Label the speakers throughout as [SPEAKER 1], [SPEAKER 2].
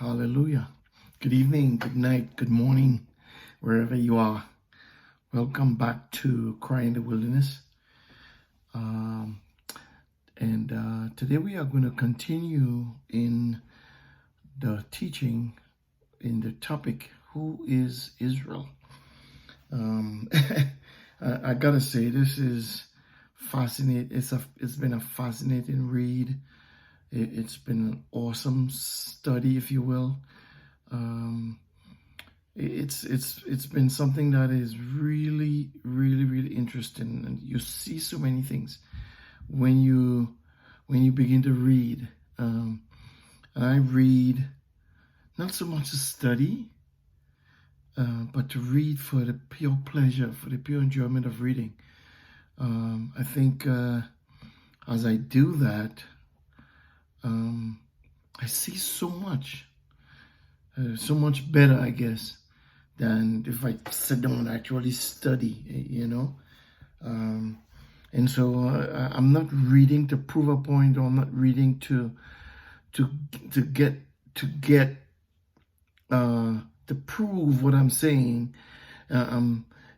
[SPEAKER 1] Hallelujah. Good evening, good night, good morning, wherever you are. Welcome back to Cry in the Wilderness. Today we are going to continue in the teaching in the topic, Who is Israel? I gotta say, this is fascinating. It's been a fascinating read. It's been an awesome study, if you will. It's been something that is really, really, really interesting, and you see so many things when you begin to read. And I read not so much to study, but to read for the pure pleasure, for the pure enjoyment of reading. I think as I do that, I see so much better, I guess, than if I sit down and actually study, And so I'm not reading to prove a point, or I'm not reading to prove what I'm saying.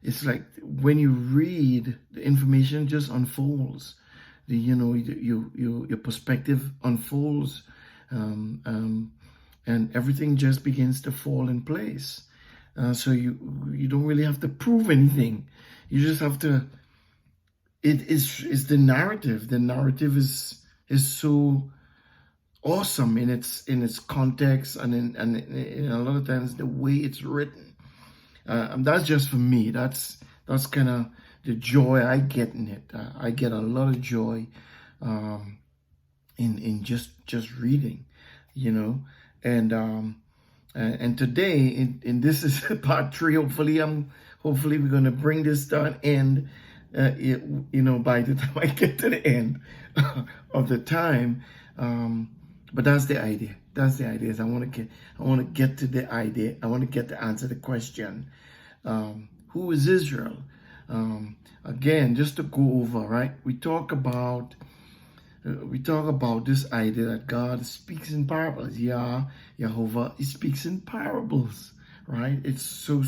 [SPEAKER 1] It's like when you read, the information just unfolds. Your perspective unfolds, and everything just begins to fall in place. So you don't really have to prove anything. You just have to. It's the narrative. The narrative is so awesome in its context, and in a lot of times the way it's written. That's just for me. That's kind of the joy I get in it. I get a lot of joy in just reading, and today in this is part 3. Hopefully we're going to bring this to an end. By the time I get to the end of the time, but that's the idea. That's the idea. Is I want to get to the idea. I want to get to answer the question, who is Israel? Again, just to go over, right? We talk about this idea that God speaks in parables. Jehovah, He speaks in parables, right? It's so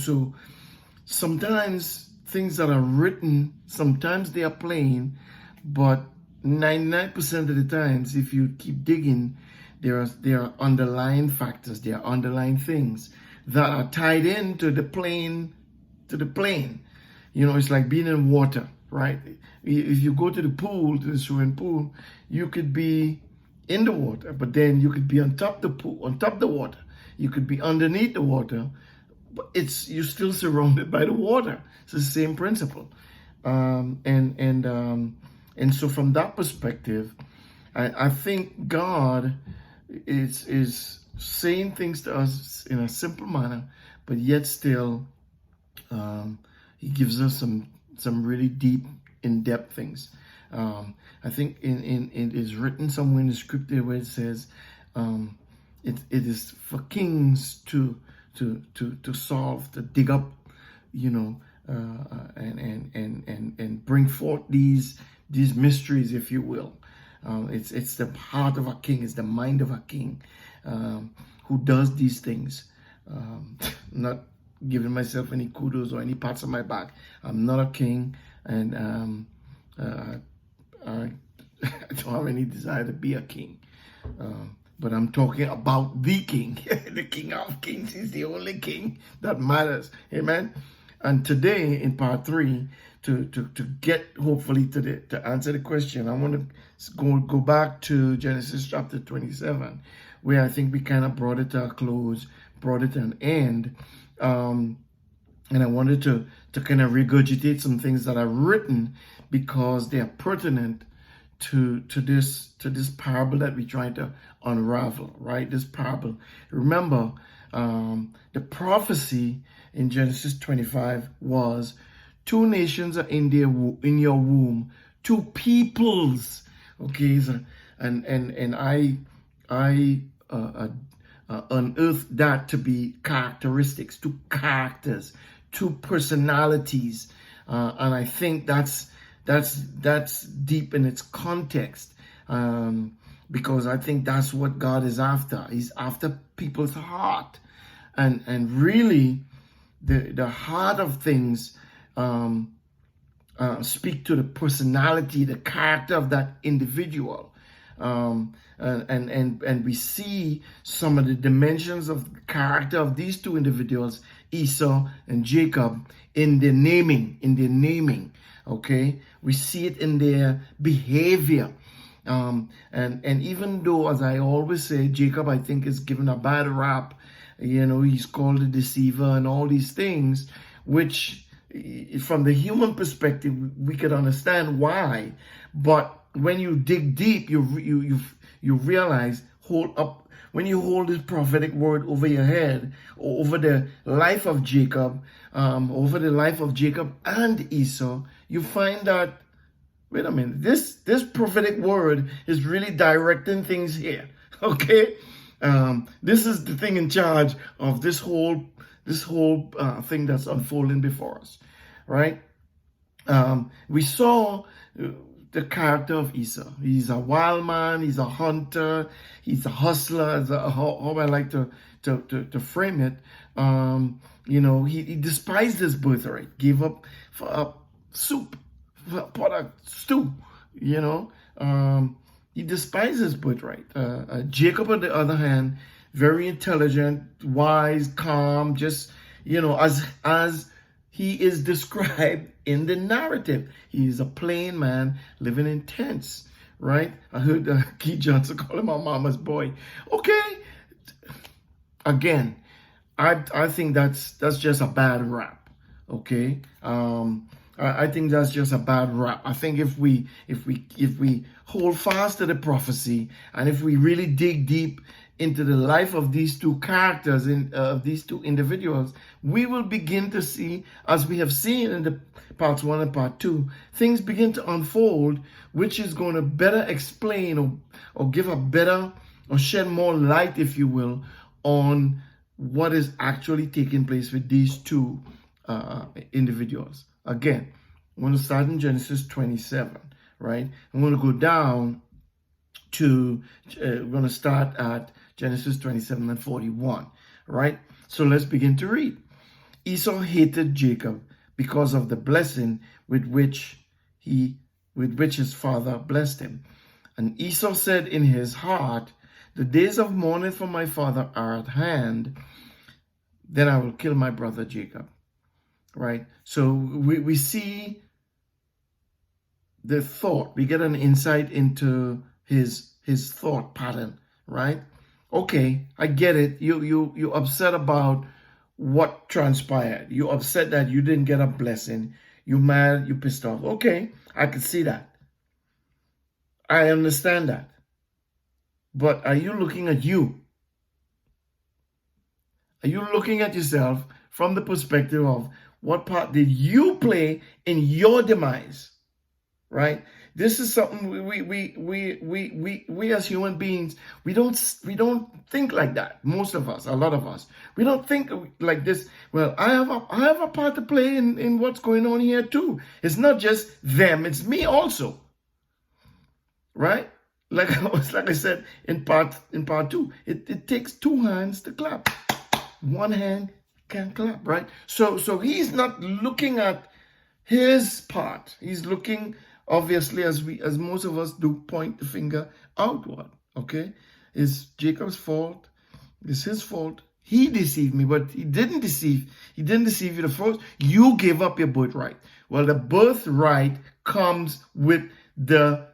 [SPEAKER 1] sometimes things that are written, sometimes they are plain, but 99% of the times, if you keep digging, there are underlying factors, there are underlying things that are tied into the plain. It's like being in water, right? If you go to the pool, to the swimming pool, you could be in the water, but then you could be on top of the water. You could be underneath the water, but you're still surrounded by the water. It's the same principle. And so from that perspective, I think God is saying things to us in a simple manner, but yet still He gives us some really deep, in-depth things. I think it is written somewhere in the scripture where it says it is for kings to solve, to dig up, and bring forth these mysteries, if you will. It's the heart of a king, it's the mind of a king who does these things. Not giving myself any kudos or any pats on my back. I'm not a king, and I don't have any desire to be a king. But I'm talking about the king, the King of Kings. He's the only king that matters. Amen. And today, in part 3, to get hopefully to answer the question, I want to go back to Genesis chapter 27, where I think we kind of brought it to a close, brought it to an end. And I wanted to kind of regurgitate some things that are written because they are pertinent to this parable that we're trying to unravel, right? This parable. Remember, the prophecy in Genesis 25 was 2 nations are in your womb, 2 peoples. Okay, so, and I unearthed that to be characteristics, 2 characters, 2 personalities, and I think that's deep in its context. because I think that's what God is after. He's after people's heart, and really, the heart of things speak to the personality, the character of that individual. And we see some of the dimensions of the character of these two individuals, Esau and Jacob, in their naming. Okay, we see it in their behavior. And even though, as I always say, Jacob, I think, is given a bad rap. He's called a deceiver and all these things, which from the human perspective, we could understand why. But when you dig deep, you realize, when you hold this prophetic word over your head, or over the life of Jacob, and Esau, you find that, wait a minute, this prophetic word is really directing things here. Okay, this is the thing in charge of this whole thing that's unfolding before us, right? We saw the character of Esau. He's a wild man. He's a hunter. He's a hustler. How I like to frame it. He despised his birthright. Gave up for a soup, for a pot of stew. He despised his birthright. Jacob, on the other hand, very intelligent, wise, calm, just as he is described in the narrative. He is a plain man living in tents, right? I heard Keith Johnson call him a mama's boy. Okay. Again, I think that's just a bad rap. Okay. I think that's just a bad rap. I think if we hold fast to the prophecy, and if we really dig deep into the life of these two characters, of these two individuals, we will begin to see, as we have seen in the parts 1 and part 2, things begin to unfold, which is going to better explain or give a better, or shed more light, if you will, on what is actually taking place with these two individuals. Again, I'm going to start in Genesis 27, right? I'm going to go down to, we're going to start at Genesis 27 and 41, right? So let's begin to read. Esau hated Jacob because of the blessing with which his father blessed him. And Esau said in his heart, the days of mourning for my father are at hand, then I will kill my brother Jacob. Right? So we see the thought. We get an insight into his thought pattern, right? Okay, I get it. You upset about what transpired. You upset that you didn't get a blessing. You mad, you pissed off. Okay, I can see that. I understand that. But are you looking at you? Are you looking at yourself from the perspective of what part did you play in your demise? Right? This is something we as human beings, we don't think like that. Most of us, a lot of us, we don't think like this. Well, I have a part to play in what's going on here too. It's not just them, it's me also. Right? Like I said in part 2, it takes two hands to clap. One hand can't clap, right? So he's not looking at his part. He's looking, obviously, as most of us do, point the finger outward. Okay, it's Jacob's fault. It's his fault. He deceived me, but he didn't deceive. He didn't deceive you the first. You gave up your birthright. Well, the birthright comes with the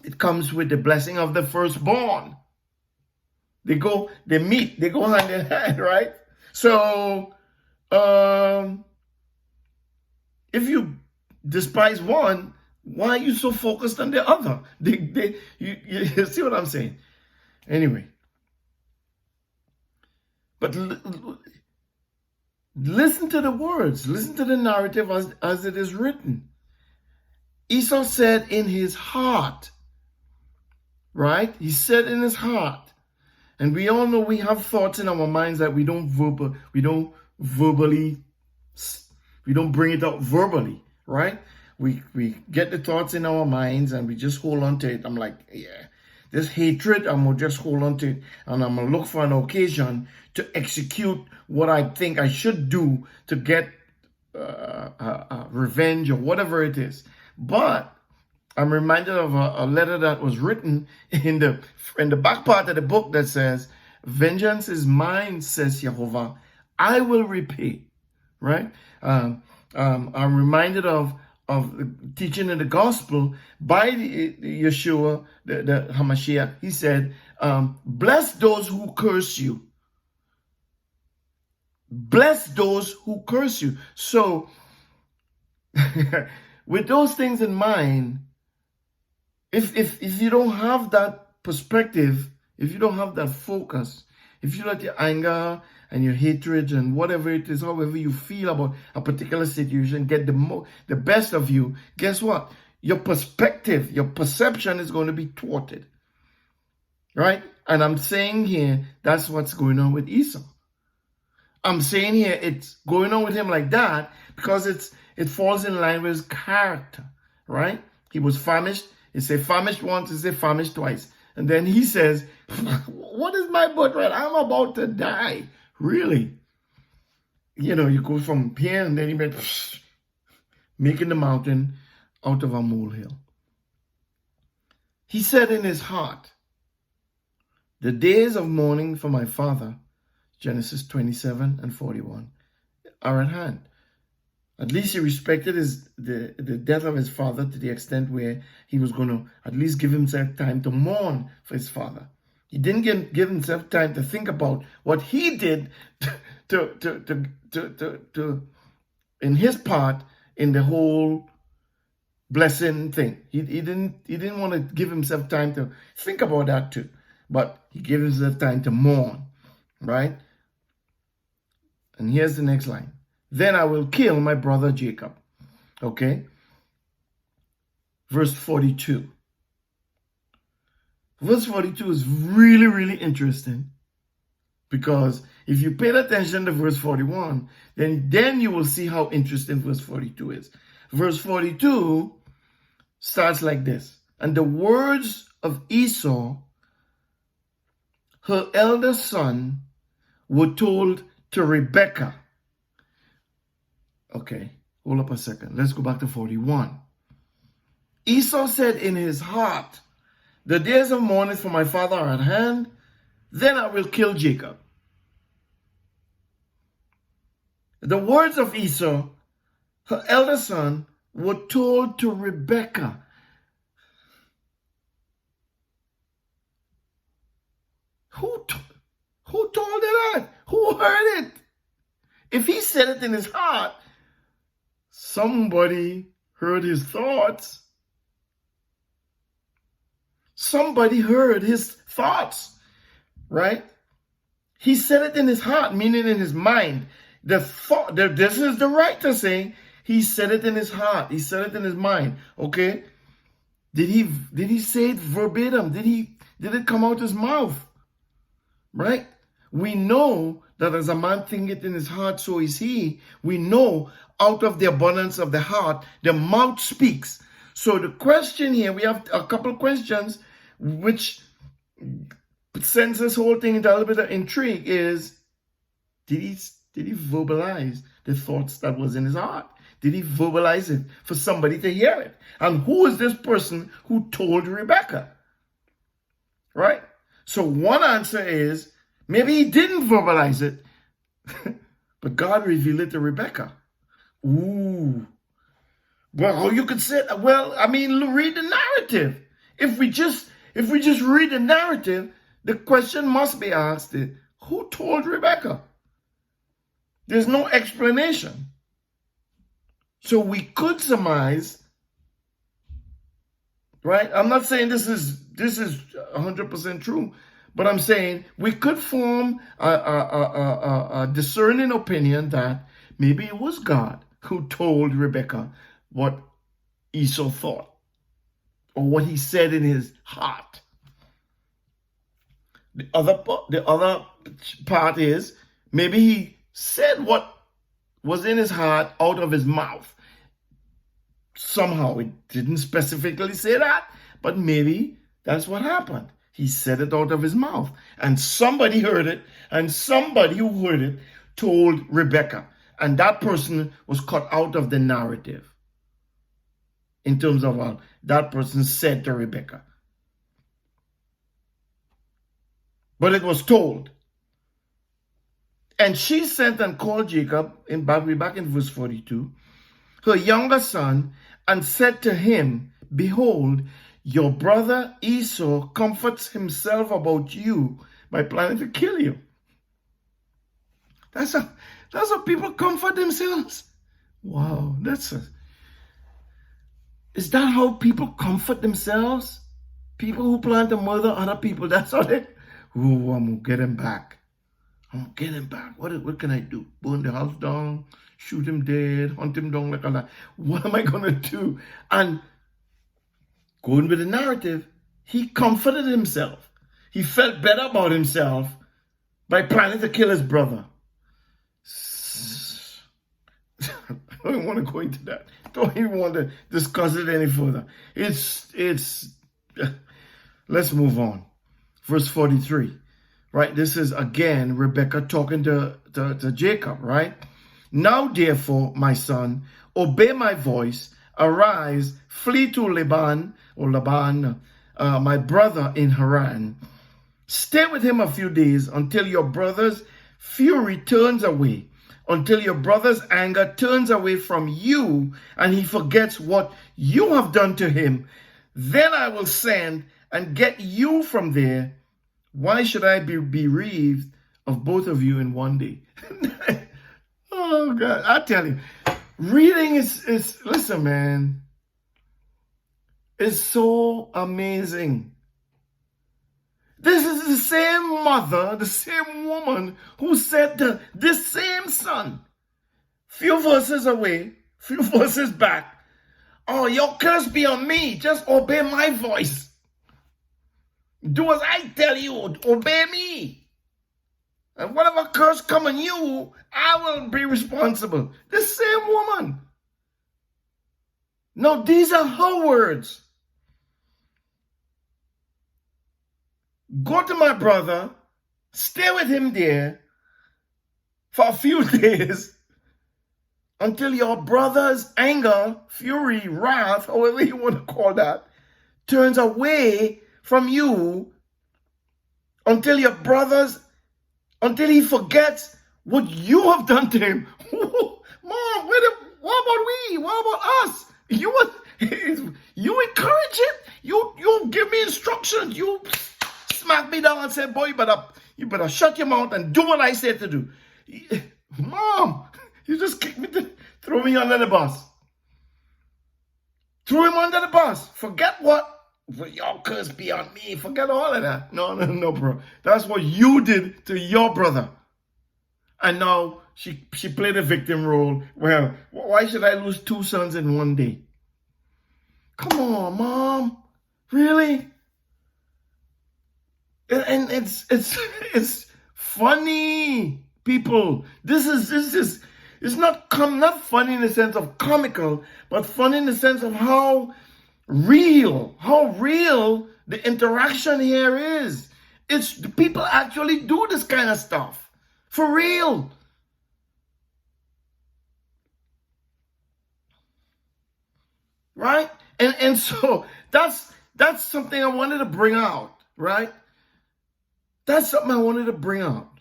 [SPEAKER 1] it comes with the blessing of the firstborn. They meet, they go hand in hand, right? So, if you despise one, why are you so focused on the other? You see what I'm saying? Anyway, but listen to the words, listen to the narrative as it is written. Esau said in his heart, right? He said in his heart. And we all know we have thoughts in our minds that we don't bring it out verbally, right? we get the thoughts in our minds and we just hold on to it. I'm like, yeah, this hatred, I'm going to just hold on to it, and I'm going to look for an occasion to execute what I think I should do to get revenge or whatever it is. But I'm reminded of a letter that was written in the back part of the book that says, vengeance is mine, says Jehovah, I will repay. Right? I'm reminded of the teaching in the gospel by Yeshua, the Hamashiach. He said, bless those who curse you. Bless those who curse you. So, with those things in mind, if you don't have that perspective, if you don't have that focus, if you let your anger and your hatred and whatever it is, however you feel about a particular situation, get the best of you, guess what? Your perspective, your perception is going to be thwarted. Right? And I'm saying here, that's what's going on with Esau. I'm saying here, it's going on with him like that because it falls in line with his character. Right? He was famished. He said famished once, he said famished twice. And then he says, what is my birthright? I'm about to die. Really? You know, you go from here and then he went making the mountain out of a molehill. He said in his heart, the days of mourning for my father, Genesis 27 and 41, are at hand. At least he respected the death of his father to the extent where he was going to at least give himself time to mourn for his father. He didn't give himself time to think about what he did to in his part in the whole blessing thing. He didn't want to give himself time to think about that too. But he gave himself time to mourn, right? And here's the next line. Then I will kill my brother Jacob. Okay? Verse 42. Verse 42 is really, really interesting because if you paid attention to verse 41, then you will see how interesting verse 42 is. Verse 42 starts like this. And the words of Esau, her elder son, were told to Rebekah. Okay, hold up a second. Let's go back to 41. Esau said in his heart, the days of mourning for my father are at hand, then I will kill Jacob. The words of Esau, her elder son, were told to Rebekah. Who told her that? Who heard it? If he said it in his heart, somebody heard his thoughts. Somebody heard his thoughts, right? He said it in his heart, meaning in his mind. This is the writer saying he said it in his heart. He said it in his mind. Okay? Did he say it verbatim? Did it come out his mouth? Right? We know that as a man thinketh in his heart, so is he. We know out of the abundance of the heart, the mouth speaks. So the question here, we have a couple of questions which sends this whole thing into a little bit of intrigue is, did he verbalize the thoughts that was in his heart? Did he verbalize it for somebody to hear it? And who is this person who told Rebekah? Right? So one answer is, maybe he didn't verbalize it, but God revealed it to Rebekah. Ooh. Well, you could say, well, I mean, read the narrative. If we just read the narrative, the question must be asked, who told Rebekah? There's no explanation. So we could surmise, right? I'm not saying this is 100% true, but I'm saying we could form a discerning opinion that maybe it was God who told Rebekah what Esau thought or what he said in his heart. The other part is maybe he said what was in his heart out of his mouth. Somehow it didn't specifically say that, but maybe that's what happened. He said it out of his mouth, and somebody heard it, and somebody who heard it told Rebecca, and that person was cut out of the narrative in terms of what that person said to Rebecca. But it was told. And she sent and called Jacob, back in verse 42, her younger son, and said to him, behold, your brother Esau comforts himself about you by planning to kill you. That's how people comfort themselves. Wow, is that how people comfort themselves? People who plan to murder other people, that's how they, I'm gonna get him back. I'm gonna get him back. What can I do? Burn the house down, shoot him dead, hunt him down like a lion. What am I gonna do? And going with the narrative, he comforted himself. He felt better about himself by planning to kill his brother. I don't want to go into that. Don't even want to discuss it any further. Let's move on. Verse 43, right? This is again Rebecca talking to Jacob, right? Now, therefore, my son, obey my voice, arise, flee to Laban, my brother in Haran. Stay with him a few days until your brother's fury turns away, until your brother's anger turns away from you and he forgets what you have done to him. Then I will send and get you from there. Why should I be bereaved of both of you in one day? Oh, God. I tell you, reading is listen, man, it's so amazing. This is the same mother, the same woman who said to this same son, few verses away, few verses back, oh, your curse be on me. Just obey my voice. Do as I tell you. Obey me. And whatever curse come on you, I will be responsible. The same woman. No, these are her words. Go to my brother, stay with him there for a few days until your brother's anger, fury, wrath, however you want to call that, turns away from you, until he forgets what you have done to him. Mom, what about we? What about us? You encourage it. You give me instructions. You smack me down and say, boy, you better shut your mouth and do what I said to do. Mom, you just kick me, throw me under the bus. Throw him under the bus. Forget what? Your curse be on me. Forget all of that. No, bro. That's what you did to your brother. And now she played a victim role. Well, why should I lose two sons in one day? Come on, Mom. Really? And it's funny, people. This is it's not funny in the sense of comical, but funny in the sense of how real the interaction here is. It's people actually do this kind of stuff for real. Right? And so that's something I wanted to bring out, right? That's something I wanted to bring out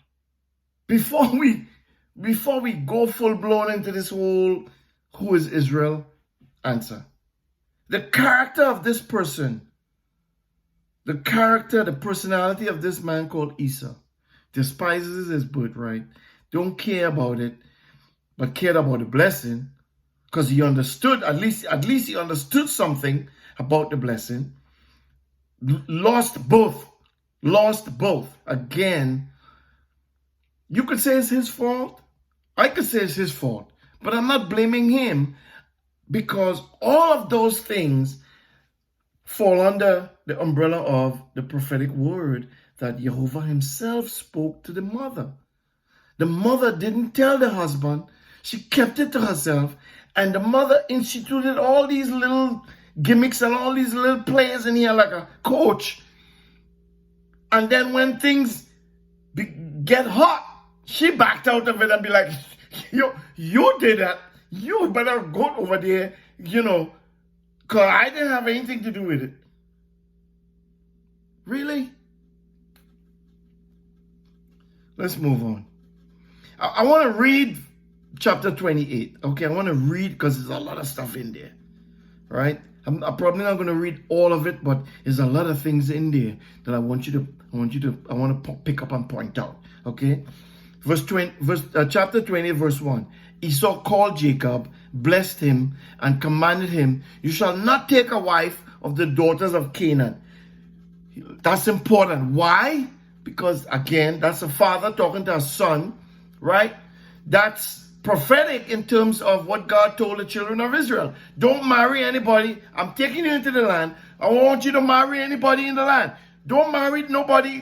[SPEAKER 1] before we go full blown into this whole who is Israel answer. The character of this person, the personality of this man called Esau, despises his birthright, don't care about it, but cared about the blessing, because he understood, at least he understood something about the blessing. Lost both. Again, you could say it's his fault. I could say it's his fault. But I'm not blaming him, because all of those things fall under the umbrella of the prophetic word that Jehovah himself spoke to the mother. The mother didn't tell the husband. She kept it to herself, and the mother instituted all these little gimmicks and all these little players in here like a coach. And then when things get hot, she backed out of it and be like, you did that. You better go over there, because I didn't have anything to do with it. Really? Let's move on. I want to read chapter 28. Okay, I want to read because there's a lot of stuff in there. Right? I'm probably not going to read all of it, but there's a lot of things in there that I want to pick up and point out. Okay? Chapter 20, verse 1. Esau called Jacob, blessed him, and commanded him, "You shall not take a wife of the daughters of Canaan." That's important. Why? Because, again, that's a father talking to a son, right? That's prophetic in terms of what God told the children of Israel. Don't marry anybody. I'm taking you into the land. I want you to marry anybody in the land. Don't marry nobody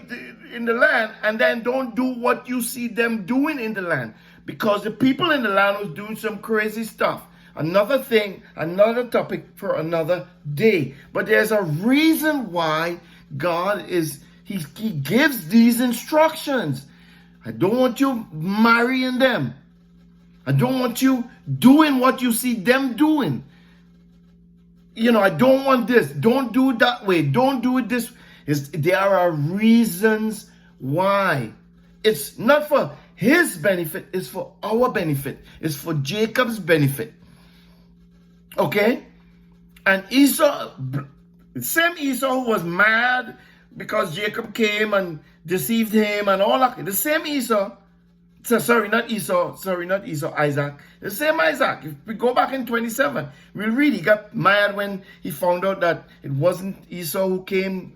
[SPEAKER 1] in the land, and then don't do what you see them doing in the land. Because the people in the land was doing some crazy stuff. Another thing, another topic for another day. But there's a reason why God He gives these instructions. I don't want you marrying them. I don't want you doing what you see them doing. I don't want this. Don't do it that way. Don't do it this way. There are reasons why. It's not for his benefit. It's for our benefit. It's for Jacob's benefit. Okay? And Esau, same Esau who was mad because Jacob came and deceived him and all that. The same Esau. Not Esau, Isaac. The same Isaac. If we go back in 27, we'll read he got mad when he found out that it wasn't Esau who came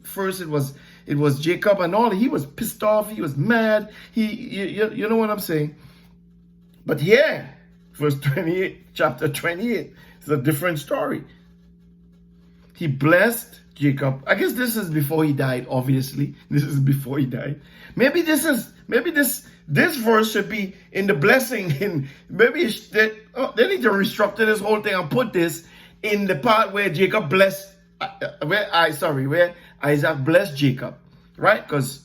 [SPEAKER 1] first, it was Jacob and all. He was pissed off, he was mad. You know what I'm saying? But here, verse 28, chapter 28, it's a different story. He blessed Jacob. I guess this is before he died, obviously. This is before he died. Maybe this verse should be in the blessing. Maybe they need to restructure this whole thing and put this in the part where Jacob blessed, where Isaac blessed Jacob, right? Because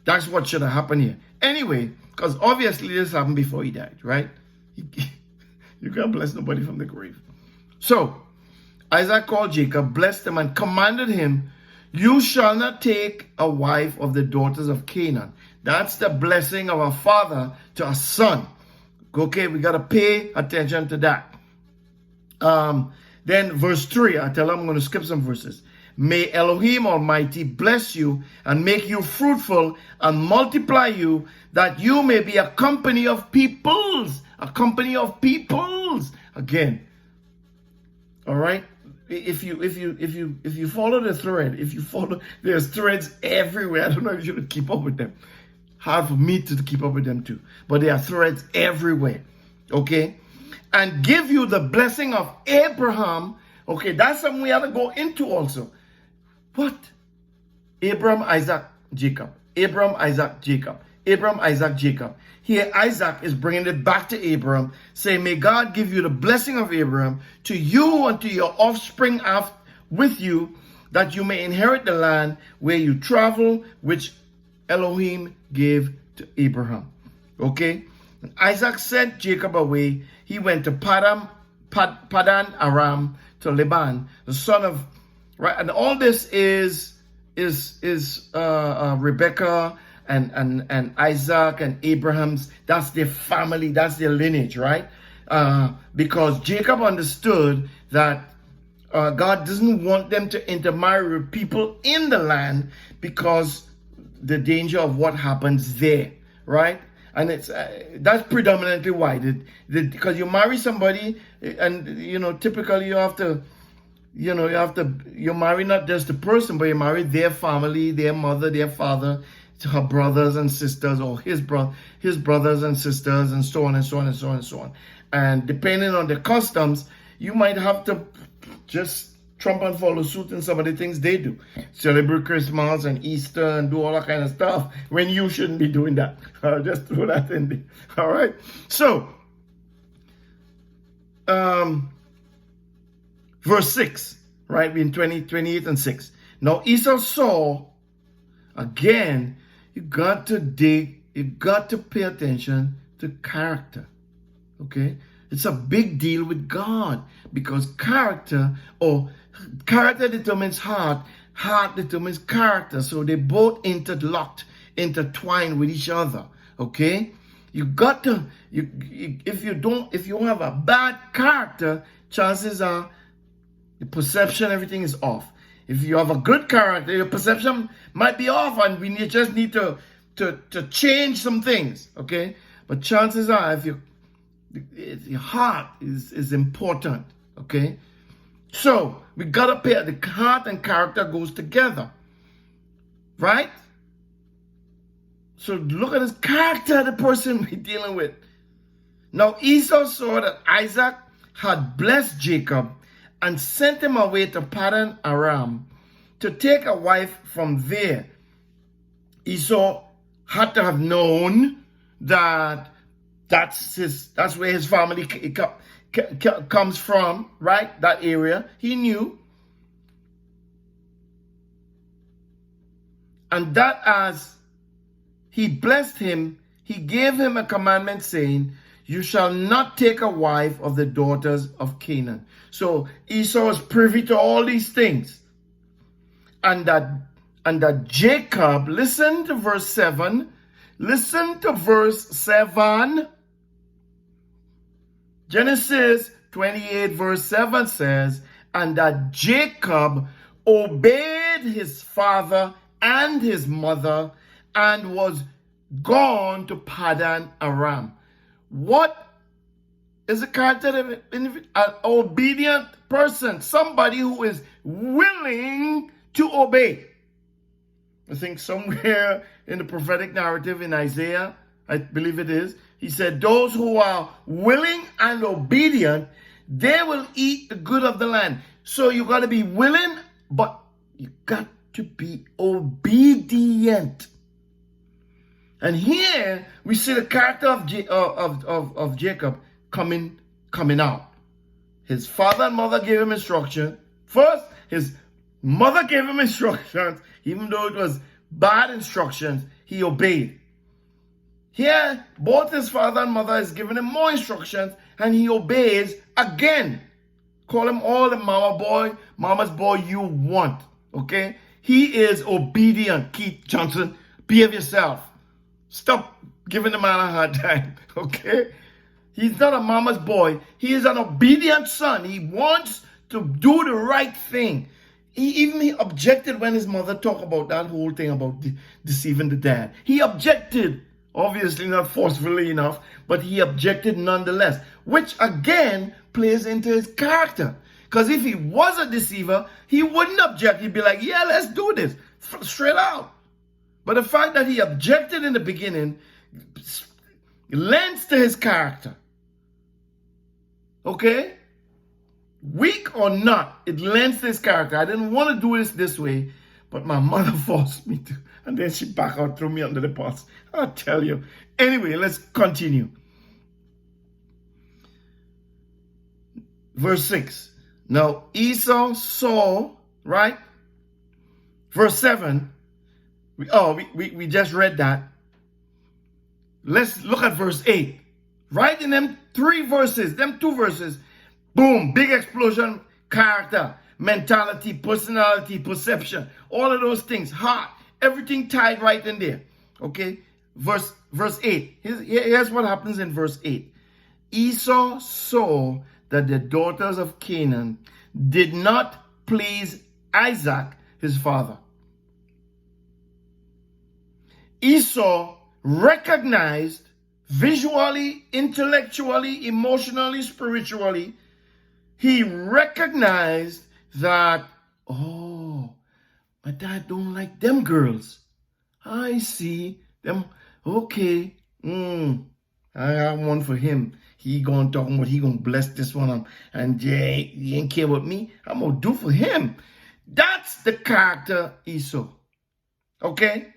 [SPEAKER 1] that's what should have happened here. Anyway, because obviously this happened before he died, right? You can't bless nobody from the grave. So, Isaac called Jacob, blessed him, and commanded him, "You shall not take a wife of the daughters of Canaan." That's the blessing of a father to a son. Okay, we got to pay attention to that. Then verse 3, I tell them I'm going to skip some verses. "May Elohim Almighty bless you and make you fruitful and multiply you, that you may be a company of peoples." A company of peoples. Again. All right? If you follow the thread, there's threads everywhere. I don't know if you should keep up with them. Hard for me to keep up with them too. But there are threads everywhere. Okay? "And give you the blessing of Abraham." Okay, that's something we have to go into also. What? Abram, Isaac, Jacob. Abram, Isaac, Jacob. Abram, Isaac, Jacob. Here, Isaac is bringing it back to Abram, saying, "May God give you the blessing of Abraham to you and to your offspring with you, that you may inherit the land where you travel, which Elohim gave to Abraham." Okay? And Isaac sent Jacob away. He went to Padan Aram, to Laban, the son of, right? And all this is Rebekah and Isaac and Abraham's. That's their family. That's their lineage, right? Because Jacob understood that God doesn't want them to intermarry with people in the land because the danger of what happens there, right? And it's that's predominantly why. Because you marry somebody, and typically you have to, you marry not just the person, but you marry their family, their mother, their father, her brothers and sisters, or his brothers and sisters, and so on and so on and so on and so on. And depending on the customs, you might have to just trump and follow suit in some of the things they do. Celebrate Christmas and Easter and do all that kind of stuff when you shouldn't be doing that. Just throw that in there. All right. So, verse 6, right? In 28 and 6. Now Esau saw, again, you got to pay attention to character. Okay? It's a big deal with God, because character determines heart determines character. So they both intertwined with each other. Okay? You got to, if you have a bad character, chances are the perception, everything is off. If you have a good character, your perception might be off, and we just need to change some things. Okay? But chances are, if your heart is important. Okay? So we gotta pay. The heart and character goes together, right? So look at this character of the person we're dealing with. Now Esau saw that Isaac had blessed Jacob and sent him away to Paddan Aram to take a wife from there. Esau had to have known that that's where his family comes from, right? That area. He knew. And that as he blessed him, he gave him a commandment saying, you shall not take a wife of the daughters of Canaan. So Esau was privy to all these things. And that Jacob, listen to verse 7. Listen to verse 7. Genesis 28 verse 7 says, and that Jacob obeyed his father and his mother and was gone to Paddan Aram. What is the character of an obedient person? Somebody who is willing to obey. I think somewhere in the prophetic narrative in Isaiah, I believe it is, he said, those who are willing and obedient, they will eat the good of the land. So you got to be willing, but you got to be obedient. And here we see the character of Jacob coming out. His father and mother gave him instruction. First, his mother gave him instructions. Even though it was bad instructions, he obeyed. Here, both his father and mother is giving him more instructions, and he obeys again. Call him all the mama's boy you want. Okay? He is obedient. Keith Johnson, behave yourself. Stop giving the man a hard time. Okay? He's not a mama's boy. He is an obedient son. He wants to do the right thing. He objected when his mother talked about that whole thing about deceiving the dad. He objected. Obviously not forcefully enough, but he objected nonetheless, which again plays into his character. Because if he was a deceiver, he wouldn't object. He'd be like, yeah, let's do this, straight out. But the fact that he objected in the beginning lends to his character. Okay? Weak or not, it lends to his character. I didn't want to do this way, but my mother forced me to. And then she back out, threw me under the bus. I'll tell you. Anyway, let's continue. Verse 6. Now Esau saw, right? Verse 7. We just read that. Let's look at verse 8. Right in them two verses, boom, big explosion, character, mentality, personality, perception, all of those things, heart, everything tied right in there. Okay? Verse 8. Here's what happens in verse 8. Esau saw that the daughters of Canaan did not please Isaac, his father. Esau recognized visually, intellectually, emotionally, spiritually, he recognized that, oh, my dad don't like them girls. I see them. Okay. I have one for him. He gonna talk about he gonna bless this one and he ain't care about me. I'm gonna do for him. That's the character Esau. Okay?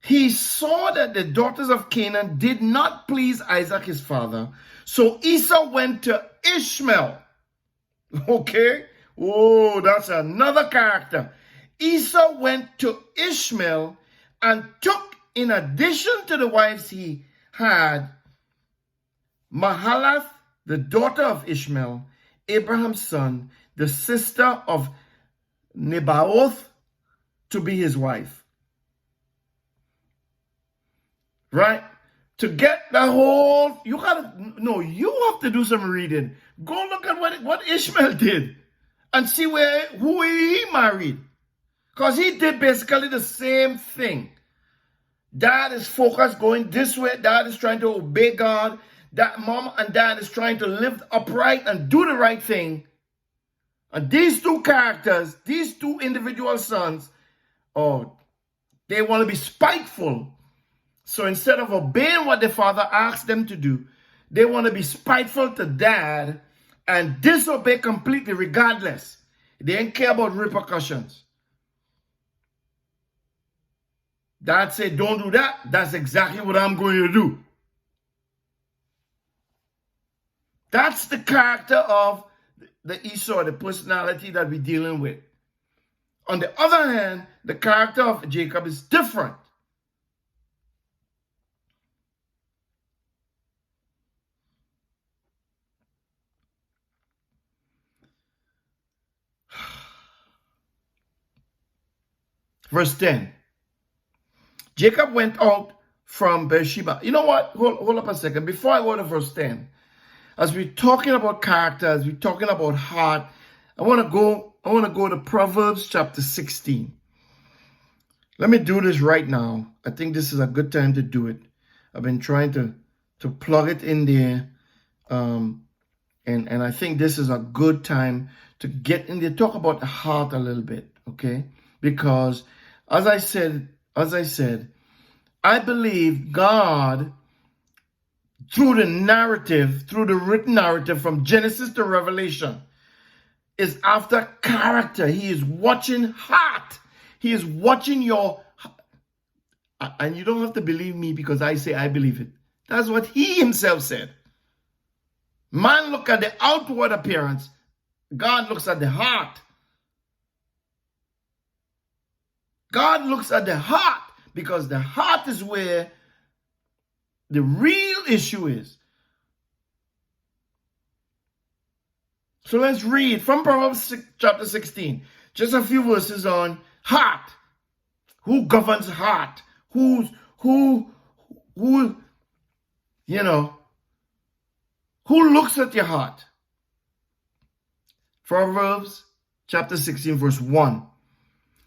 [SPEAKER 1] he saw that the daughters of Canaan did not please Isaac his father. So Esau went to Ishmael. Okay? Oh, that's another character. Esau went to Ishmael and took, in addition to the wives he had, Mahalath, the daughter of Ishmael, Abraham's son, the sister of Nebaioth, to be his wife. Right? To get the whole, you have to do some reading. Go look at what Ishmael did and see who he married. Because he did basically the same thing. Dad is focused going this way. Dad is trying to obey God. Mom and dad is trying to live upright and do the right thing. And these two characters, these two individual sons, they want to be spiteful. So instead of obeying what the father asked them to do, they want to be spiteful to dad and disobey completely regardless. They don't care about repercussions. Dad said, don't do that. That's exactly what I'm going to do. That's the character of the Esau, the personality that we're dealing with. On the other hand, the character of Jacob is different. Verse 10. Jacob went out from Beersheba. You know what? Hold up a second. Before I go to verse 10, as we're talking about characters, we're talking about heart, I want to go to Proverbs chapter 16. Let me do this right now. I think this is a good time to do it. I've been trying to plug it in there. And I think this is a good time to get in there, talk about the heart a little bit, okay? Because as I said, I believe God, through the written narrative from Genesis to Revelation, is after character. He is watching heart. He is watching your, and you don't have to believe me because I say I believe it. That's what he himself said. Man look at the outward appearance. God looks at the heart. God looks at the heart because the heart is where the real issue is. So let's read from Proverbs chapter 16. Just a few verses on heart. Who governs heart? Who looks at your heart? Proverbs chapter 16 verse 1.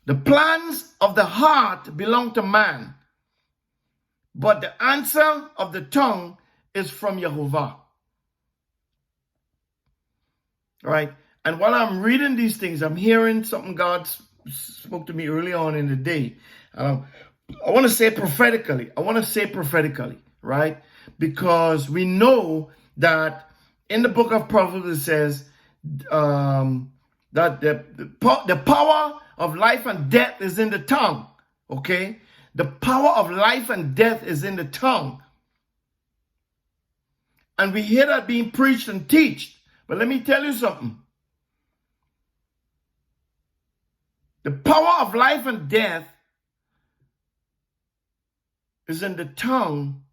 [SPEAKER 1] The plans of the heart belong to man, but the answer of the tongue is from Jehovah. Right? And while I'm reading these things, I'm hearing something God spoke to me early on in the day. I want to say prophetically. Right? Because we know that in the book of Proverbs it says that the power of life and death is in the tongue. Okay? The power of life and death is in the tongue. And we hear that being preached and taught. But let me tell you something. The power of life and death is in the tongue.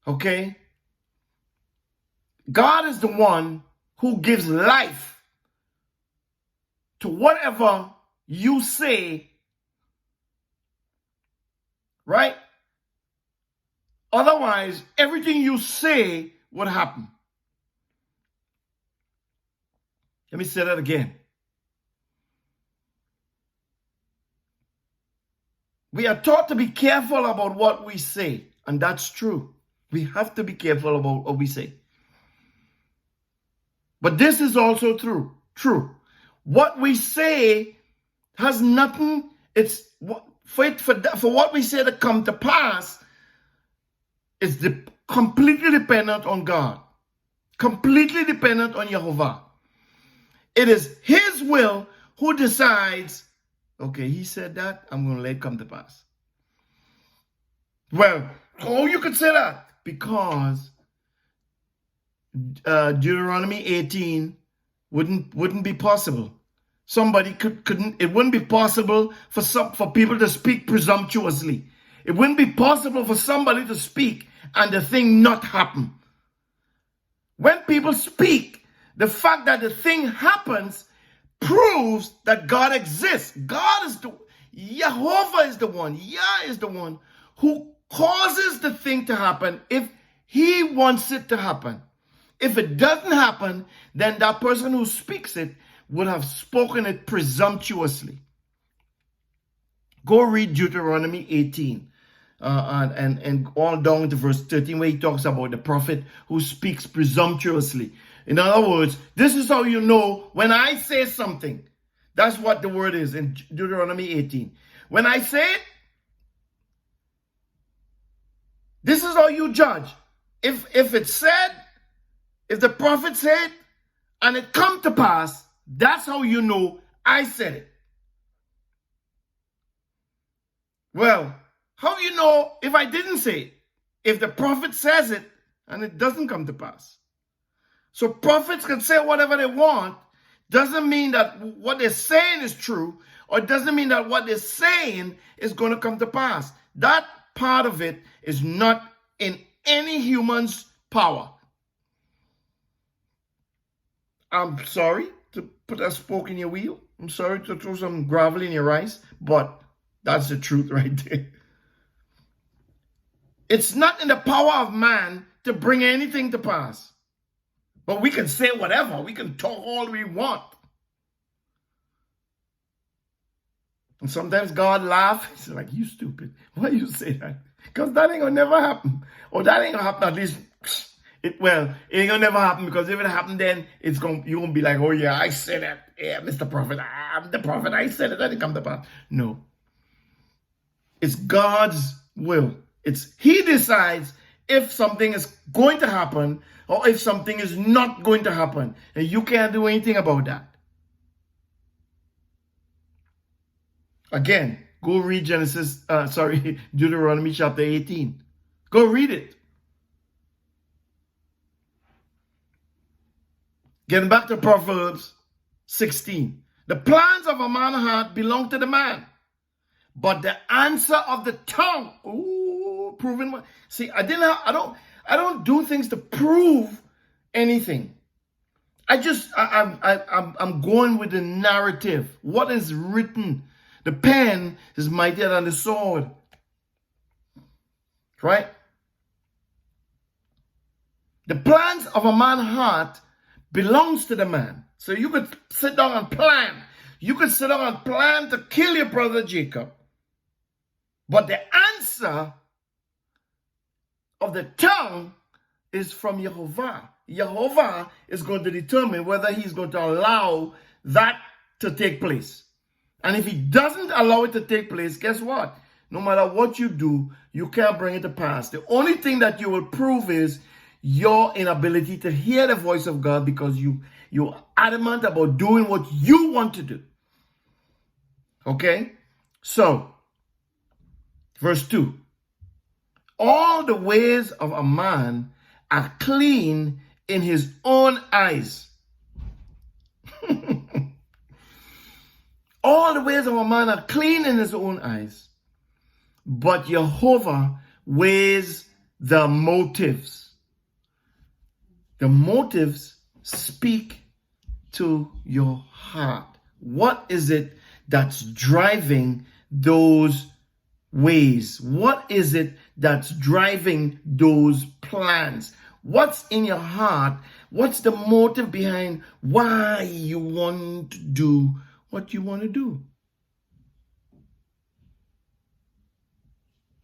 [SPEAKER 1] Okay? God is the one who gives life to whatever you say, right? Otherwise, everything you say would happen. Let me say that again. We are taught to be careful about what we say, and that's true. We have to be careful about what we say. But this is also true. What we say has nothing, for what we say to come to pass, is completely dependent on God. Completely dependent on Jehovah. It is his will who decides Okay, he said that, I'm going to let it come to pass. Well, oh, you could say that because Deuteronomy 18 wouldn't be possible. Somebody couldn't. It wouldn't be possible for people to speak presumptuously. It wouldn't be possible for somebody to speak and the thing not happen. When people speak, the fact that the thing happens proves that God exists. Jehovah is the one. Yah is the one who causes the thing to happen if he wants it to happen. If it doesn't happen, then that person who speaks it would have spoken it presumptuously. Go read Deuteronomy 18 and all down to verse 13 where he talks about the prophet who speaks presumptuously. In other words, this is how you know when I say something. That's what the word is in Deuteronomy 18. When I say it, this is how you judge. If it's said, if the prophet said, and it come to pass, that's how you know I said it. Well, how do you know if I didn't say it? If the prophet says it and it doesn't come to pass. So prophets can say whatever they want. Doesn't mean that what they're saying is true, or it doesn't mean that what they're saying is going to come to pass. That part of it is not in any human's power. I'm sorry to put a spoke in your wheel. I'm sorry to throw some gravel in your rice, but that's the truth right there. It's not in the power of man to bring anything to pass. But we can say whatever. We can talk all we want. And sometimes God laughs. He's like, you stupid. Why you say that? Because that ain't going to never happen. Or that ain't going to happen at least. It ain't going to never happen, because if it happened then, you're going to be like, oh yeah, I said that. Yeah, Mr. Prophet, I'm the prophet. I said it. That didn't come to pass. No. It's God's will. He decides if something is going to happen or if something is not going to happen. And you can't do anything about that. Again, go read Deuteronomy chapter 18. Go read it. Getting back to Proverbs 16. The plans of a man's heart belong to the man, but the answer of the tongue, proven. See, I don't do things to prove anything. I'm going with the narrative. What is written? The pen is mightier than the sword. Right? The plans of a man's heart belongs to the man. So you could sit down and plan. You could sit down and plan to kill your brother Jacob. But the answer of the tongue is from Jehovah. Jehovah is going to determine whether he's going to allow that to take place. And if he doesn't allow it to take place, guess what? No matter what you do, you can't bring it to pass. The only thing that you will prove is your inability to hear the voice of God, because you're adamant about doing what you want to do. Okay? So, verse 2. All the ways of a man are clean in his own eyes. All the ways of a man are clean in his own eyes. But Jehovah weighs the motives. The motives speak to your heart. What is it that's driving those ways? What is it that's driving those plans? What's in your heart? What's the motive behind why you want to do what you want to do?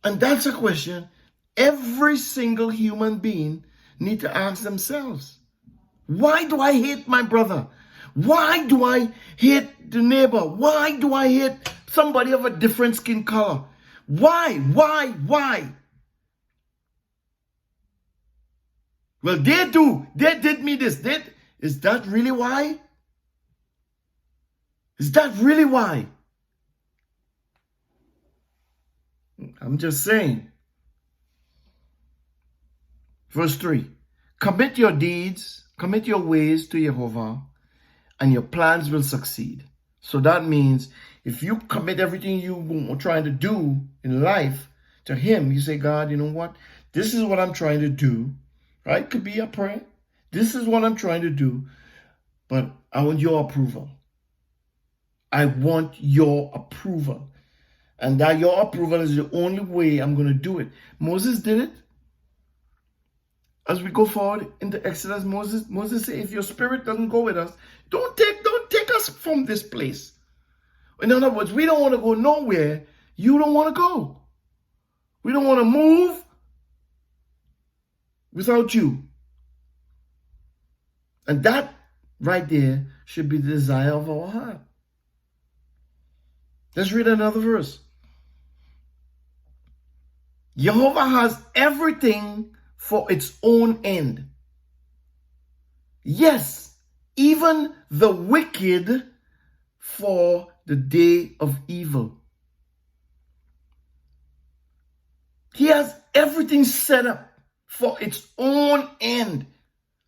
[SPEAKER 1] And that's a question every single human being need to ask themselves. Why do I hate my brother? Why do I hate the neighbor? Why do I hate somebody of a different skin color? Why? Well, they do. They did me this. Is that really why? Is that really why? I'm just saying. Verse 3. Commit your deeds, commit your ways to Jehovah, and your plans will succeed. So that means if you commit everything you are trying to do in life to Him, you say, God, you know what? This is what I'm trying to do. Right? Could be a prayer. This is what I'm trying to do, but I want your approval. I want your approval. And that your approval is the only way I'm going to do it. Moses did it. As we go forward into Exodus, Moses said, if your spirit doesn't go with us, don't take us from this place. In other words, we don't want to go nowhere you don't want to go. We don't want to move without you. And that right there should be the desire of our heart. Let's read another verse. Jehovah has everything for its own end. Yes, even the wicked for the day of evil. He has everything set up for its own end.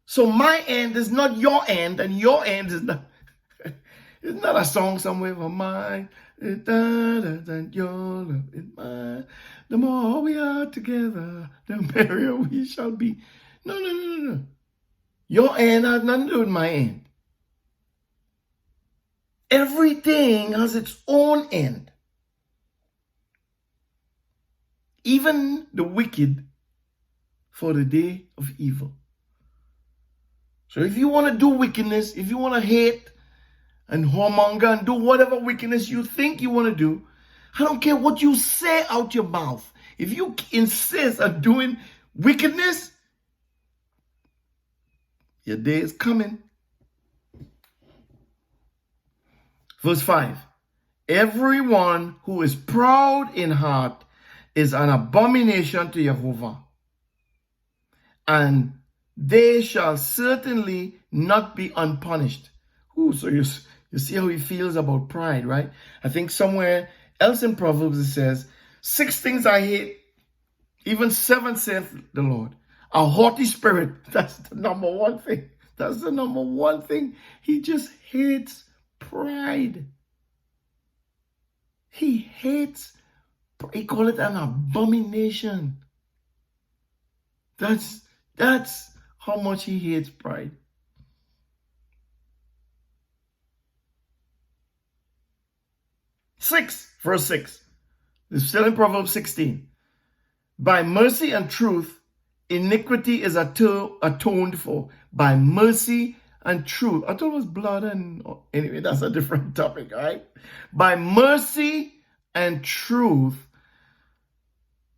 [SPEAKER 1] So my end is not your end, and your end is not. It's not a song somewhere for mine. And your love is mine. The more we are together, the merrier we shall be. No. Your end has nothing to do with my end. Everything has its own end. Even the wicked for the day of evil. So if you want to do wickedness, if you want to hate and whoremonger and do whatever wickedness you think you want to do, I don't care what you say out your mouth. If you insist on doing wickedness, your day is coming. Verse 5. Everyone who is proud in heart is an abomination to Jehovah, and they shall certainly not be unpunished. Ooh, so you see how he feels about pride, right? I think somewhere else in Proverbs it says, 6 things I hate, even 7 saith the Lord. A haughty spirit, that's the number one thing. That's the number one thing. He just hates pride. He hates, he call it an abomination. That's how much he hates pride. Verse 6. It's still in Proverbs 16. By mercy and truth, iniquity is atoned for. By mercy and truth. I thought it was blood and... Anyway, that's a different topic, all right? By mercy and truth,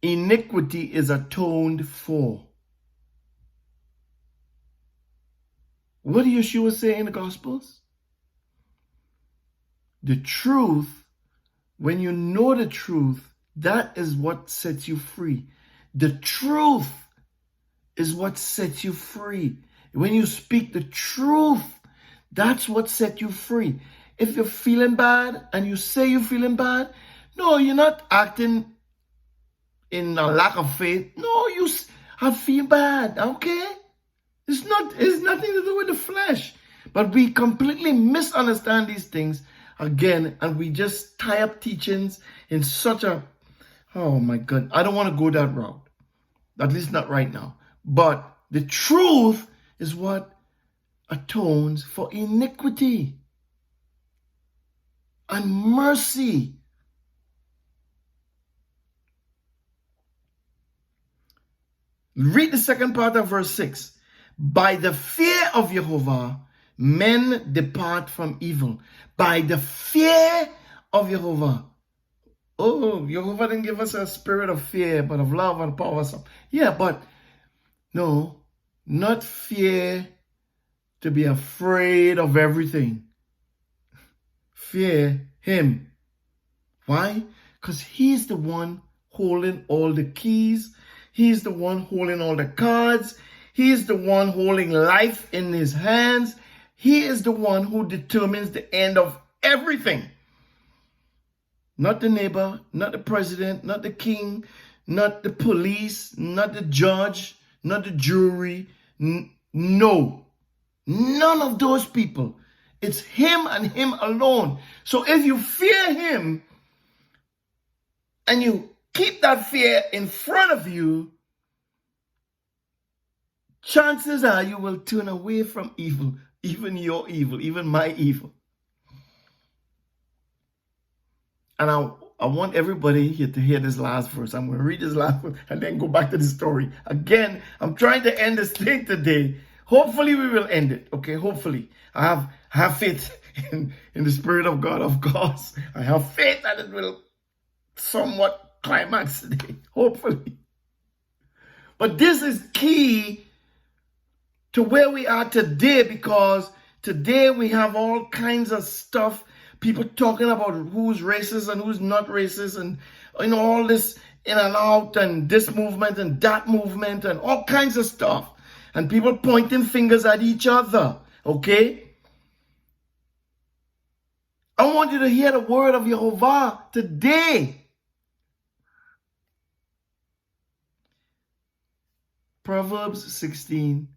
[SPEAKER 1] iniquity is atoned for. What did Yeshua say in the Gospels? The truth, when you know the truth, that is what sets you free. The truth is what sets you free. When you speak the truth, that's what sets you free. If you're feeling bad and you say you're feeling bad, no, you're not acting in a lack of faith. No, I feel bad, okay? It's nothing to do with the flesh. But we completely misunderstand these things again, and we just tie up teachings in such a, oh my God, I don't want to go that route. At least not right now. But the truth is what atones for iniquity and mercy. Read the second part of verse 6. By the fear of Jehovah, men depart from evil. By the fear of Jehovah. Oh, Jehovah didn't give us a spirit of fear, but of love and power. Yeah, but no, not fear to be afraid of everything. Fear him. Why? Because he's the one holding all the keys. He's the one holding all the cards. He's the one holding life in his hands. He is the one who determines the end of everything. Not the neighbor, not the president, not the king, not the police, not the judge, not the jury. No. None of those people. It's him and him alone. So if you fear him and you keep that fear in front of you, chances are you will turn away from evil, even your evil, even my evil. And I want everybody here to hear this last verse. I'm going to read this last verse and then go back to the story. Again, I'm trying to end this thing today. Hopefully we will end it, okay? Hopefully. I have faith in the Spirit of God, of course. I have faith that it will somewhat climax today, hopefully. But this is key to where we are today, because today we have all kinds of stuff. People talking about who's racist and who's not racist, and all this in and out, and this movement and that movement and all kinds of stuff. And people pointing fingers at each other, okay? I want you to hear the word of Jehovah today. Proverbs 16,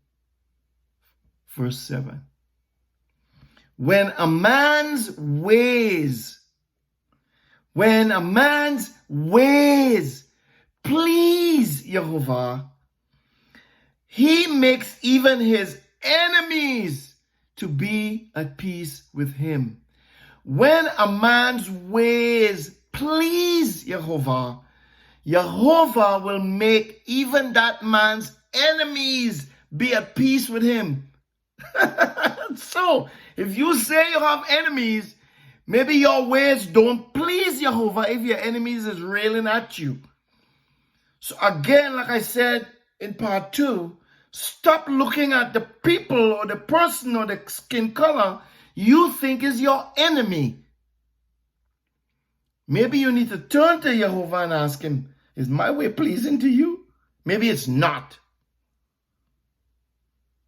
[SPEAKER 1] verse 7. When a man's ways please Jehovah, he makes even his enemies to be at peace with him. When a man's ways please Jehovah, Jehovah will make even that man's enemies be at peace with him. So, if you say you have enemies, maybe your ways don't please Jehovah if your enemies is railing at you. So again, like I said in part 2, stop looking at the people or the person or the skin color you think is your enemy. Maybe you need to turn to Jehovah and ask him, is my way pleasing to you? Maybe it's not.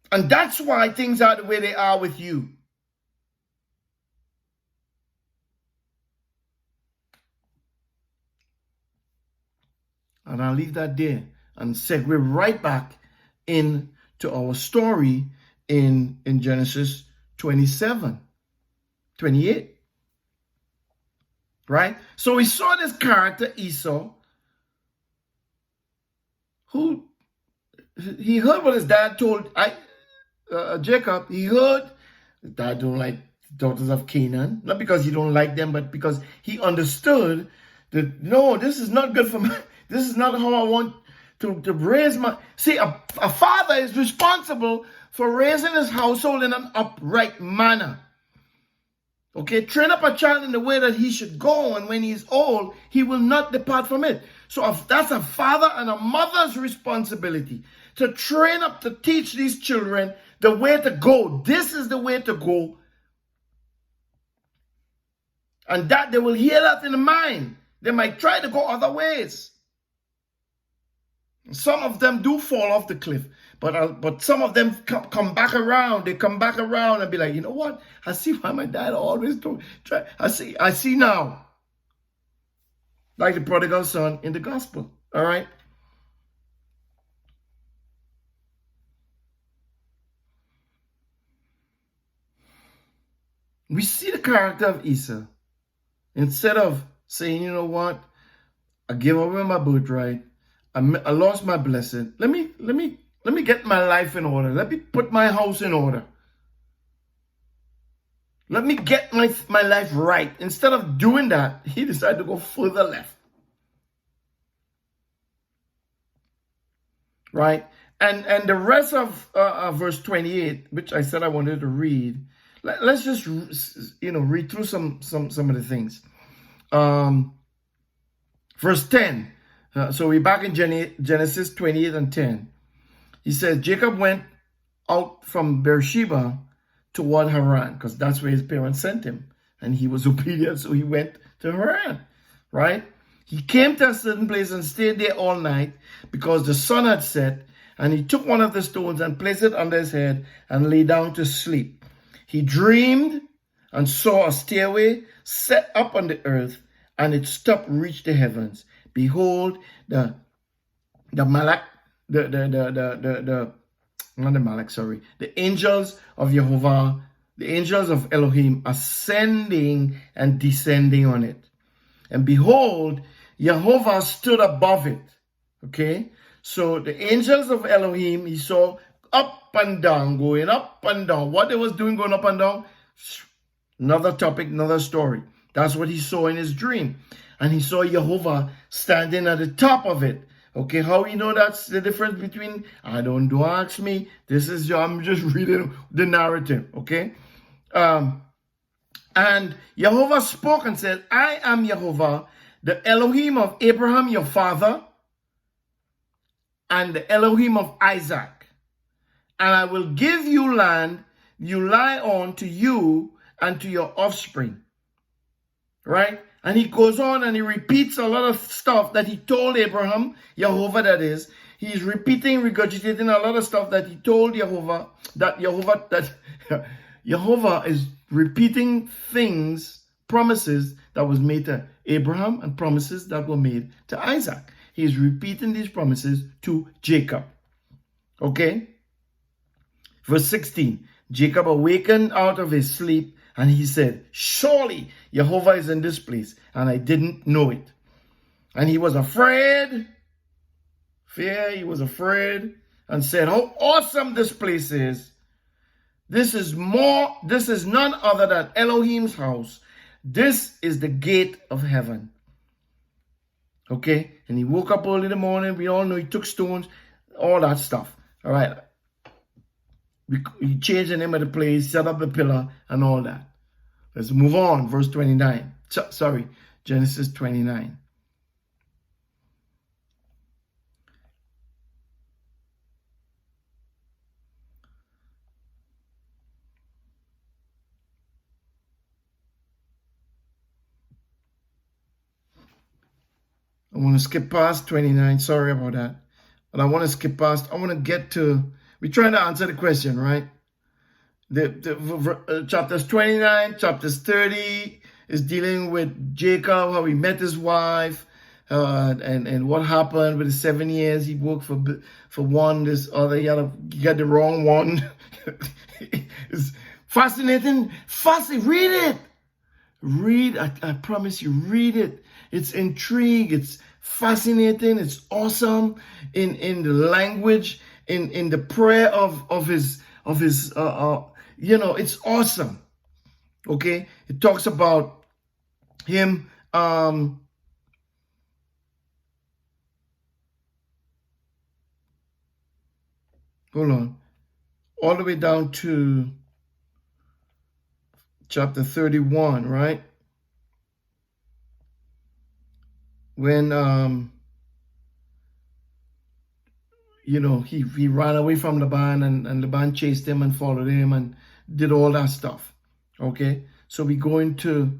[SPEAKER 1] And that's why things are the way they are with you. And I'll leave that there and segue right back into our story in Genesis 27, 28. Right? So we saw this character, Esau, who he heard what his dad told Jacob. He heard his dad don't like daughters of Canaan, not because he don't like them, but because he understood that, no, this is not good for me. This is not how I want to raise my... See, a father is responsible for raising his household in an upright manner. Okay, train up a child in the way that he should go, and when he's old, he will not depart from it. So that's a father and a mother's responsibility to train up, to teach these children the way to go. This is the way to go. And that they will hear that in the mind. They might try to go other ways. Some of them do fall off the cliff, but some of them come back around. They come back around and be like, you know what? I see why my dad always told. I see now. Like the prodigal son in the gospel. All right. We see the character of Esau. Instead of saying, you know what, I gave away my birthright, I lost my blessing. Let me get my life in order. Let me put my house in order. Let me get my life right. Instead of doing that, he decided to go further left. Right? And the rest of verse 28, which I said I wanted to read, let's just read through some of the things. Verse 10. So we're back in Genesis 28 and 10. He says, Jacob went out from Beersheba toward Haran, because that's where his parents sent him. And he was obedient, so he went to Haran, right? He came to a certain place and stayed there all night because the sun had set, and he took one of the stones and placed it under his head and lay down to sleep. He dreamed and saw a stairway set up on the earth, and its top reached the heavens. Behold, the Malak, not the Malak, sorry, the angels of Jehovah, the angels of Elohim ascending and descending on it. And behold, Jehovah stood above it. Okay? So the angels of Elohim, he saw up and down, going up and down. What they was doing going up and down? Another topic, another story. That's what he saw in his dream. And he saw Jehovah standing at the top of it. Okay, how you know that's the difference between, don't ask me. I'm just reading the narrative, okay? And Jehovah spoke and said, I am Jehovah, the Elohim of Abraham, your father, and the Elohim of Isaac. And I will give you land you lie on to you and to your offspring. Right? And he goes on and he repeats a lot of stuff that he told Abraham, Jehovah that is. He's repeating, regurgitating a lot of stuff that he told Jehovah, that Jehovah is repeating things, promises that was made to Abraham and promises that were made to Isaac. He is repeating these promises to Jacob. Okay? Verse 16, Jacob awakened out of his sleep and he said, surely Jehovah is in this place, and I didn't know it. And he was afraid, he was afraid, and said, how awesome this place is. This is none other than Elohim's house. This is the gate of heaven. Okay? And he woke up early in the morning. We all know he took stones, all that stuff. All right? He changed the name of the place, set up the pillar, and all that. Let's move on. Verse 29. Sorry, Genesis 29. I want to skip past 29. Sorry about that. But I want to skip past. I want to get to, we're trying to answer the question, right? Chapters 29, chapters 30 is dealing with Jacob, how he met his wife, and what happened with the 7 years he worked for one, this other, he got the wrong one. It's fascinating. Read, I promise you, read it. It's intrigue, it's fascinating, it's awesome in the language, in the prayer of his it's awesome. Okay? It talks about him hold on. All the way down to chapter 31, right? When he ran away from Laban and Laban chased him and followed him and did all that stuff. Okay, so we go into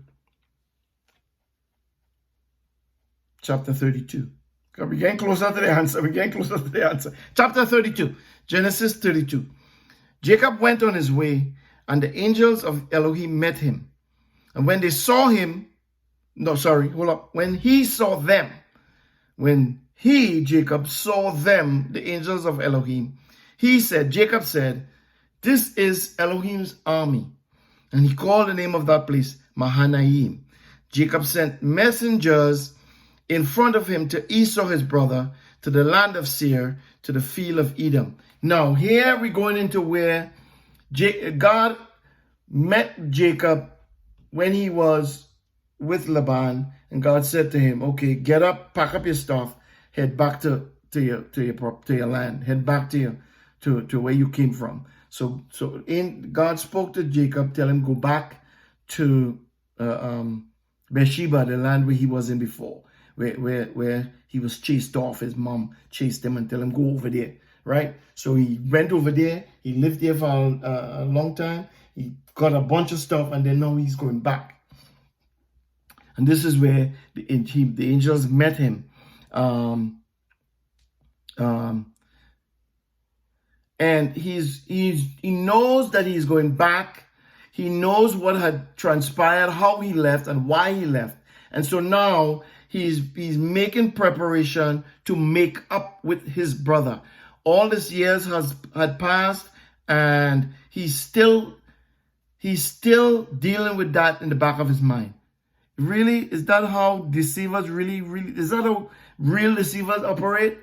[SPEAKER 1] chapter 32. We're getting closer to the answer. Chapter 32, Genesis 32. Jacob went on his way, and the angels of Elohim met him. And when they saw him, when he saw them, Jacob, saw them, the angels of Elohim, Jacob said, this is Elohim's army. And he called the name of that place Mahanaim. Jacob sent messengers in front of him to Esau his brother, to the land of Seir, to the field of Edom. Now here we're going into where God met Jacob when he was with Laban, and God said to him, okay, get up, pack up your stuff, head back to your land, head back to where you came from. So God spoke to Jacob, tell him go back to Beersheba, the land where he was in before, where he was chased off. His mom chased him and tell him go over there, right? So he went over there. He lived there for a long time. He got a bunch of stuff, and then now he's going back. And this is where the angels met him. And he knows that he's going back. He knows what had transpired, how he left, and why he left. And so now he's making preparation to make up with his brother. All these years had passed, and he's still dealing with that in the back of his mind. Really? Is that how deceivers really, is that how real deceivers operate?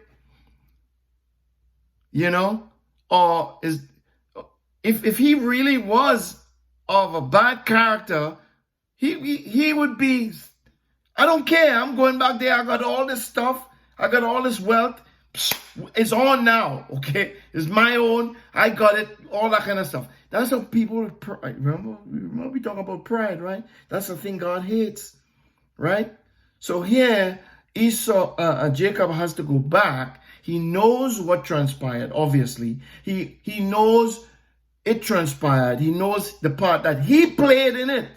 [SPEAKER 1] You know? Or if he really was of a bad character, he would be, I don't care, I'm going back there, I got all this stuff, I got all this wealth, it's on now, okay? It's my own, I got it, all that kind of stuff. That's how people with pride, remember we talk about pride, right? That's the thing God hates, right? So here, Jacob has to go back. He knows what transpired, obviously. He knows it transpired. He knows the part that he played in it.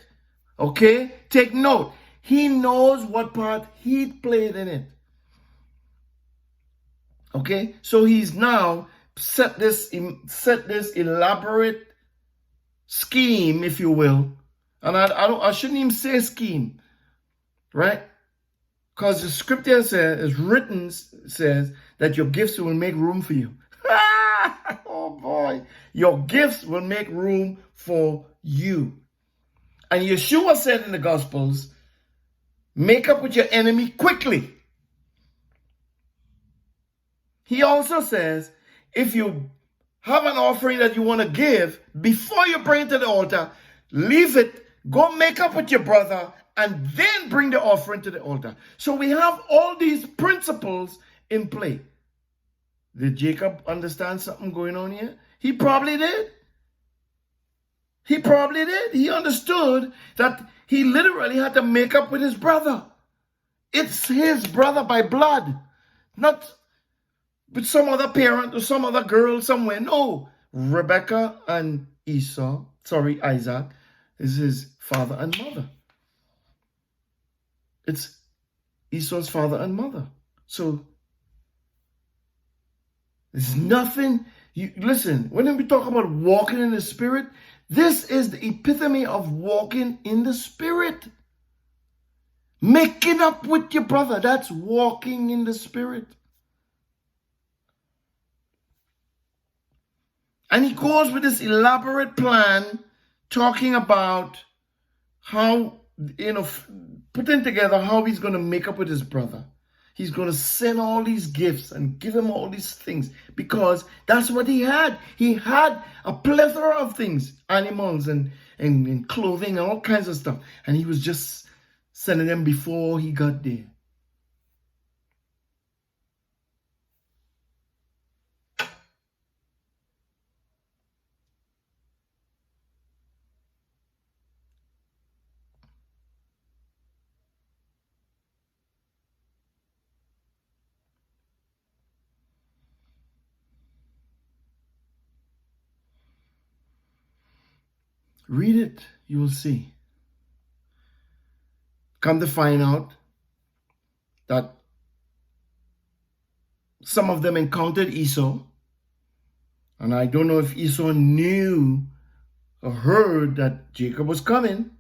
[SPEAKER 1] Okay? Take note. He knows what part he played in it. Okay? So he's now set this elaborate scheme, if you will. And I shouldn't even say scheme. Right? Because the scripture says that your gifts will make room for you. Oh boy. Your gifts will make room for you. And Yeshua said in the Gospels, make up with your enemy quickly. He also says, if you have an offering that you want to give, before you bring it to the altar, leave it, go make up with your brother, and then bring the offering to the altar. So we have all these principles in play. Did Jacob understand something going on here? He probably did. He probably did. He understood that he literally had to make up with his brother. It's his brother by blood, not with some other parent or some other girl somewhere. No, Rebecca and Isaac is his father and mother. It's Esau's father and mother. So there's nothing. Listen, when we talk about walking in the Spirit, this is the epitome of walking in the Spirit. Making up with your brother, that's walking in the Spirit. And he goes with this elaborate plan, talking about how, putting together how he's going to make up with his brother. He's going to send all these gifts and give him all these things because that's what he had. He had a plethora of things, animals and clothing and all kinds of stuff. And he was just sending them before he got there. Read it, you will see. Come to find out that some of them encountered Esau. And I don't know if Esau knew or heard that Jacob was coming.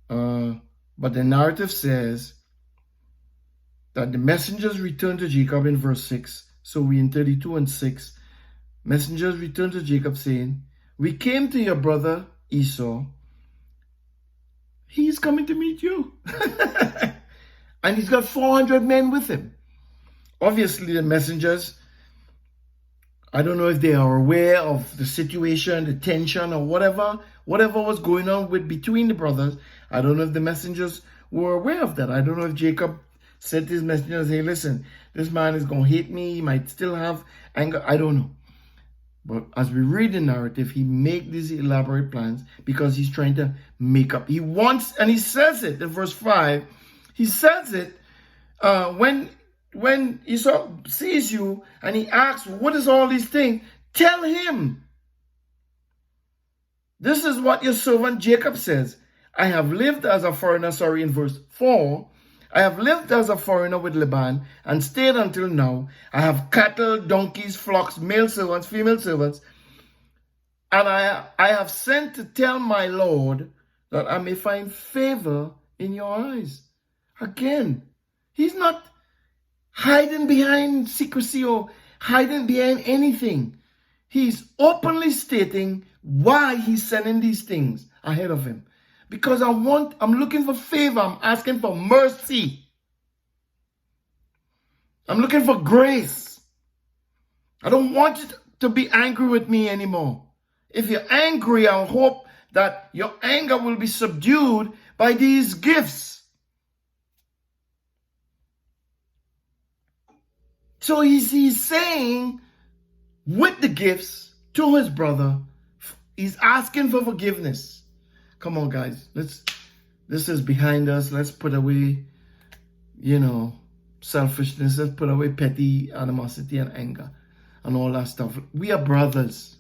[SPEAKER 1] But the narrative says that the messengers returned to Jacob in verse 6. So we in 32 and 6. Messengers returned to Jacob saying, we came to your brother Esau. He's coming to meet you. And he's got 400 men with him. Obviously, the messengers, I don't know if they are aware of the situation, the tension, or whatever was going on between the brothers. I don't know if the messengers were aware of that. I don't know if Jacob said to his messengers, hey, listen, this man is going to hate me. He might still have anger. I don't know. But as we read the narrative, he makes these elaborate plans because he's trying to make up. He wants, and he says it in verse 5. He says it when Esau sees you and he asks, what is all these things? Tell him. This is what your servant Jacob says. I have lived as a foreigner, in verse 4. I have lived as a foreigner with Laban and stayed until now. I have cattle, donkeys, flocks, male servants, female servants. And I have sent to tell my Lord that I may find favor in your eyes. Again, he's not hiding behind secrecy or hiding behind anything. He's openly stating why he's sending these things ahead of him. Because I'm looking for favor. I'm asking for mercy. I'm looking for grace. I don't want you to be angry with me anymore. If you're angry, I hope that your anger will be subdued by these gifts. So he's saying with the gifts to his brother, he's asking for forgiveness. Come on, guys. This is behind us. Let's put away, selfishness. Let's put away petty animosity and anger and all that stuff. We are brothers.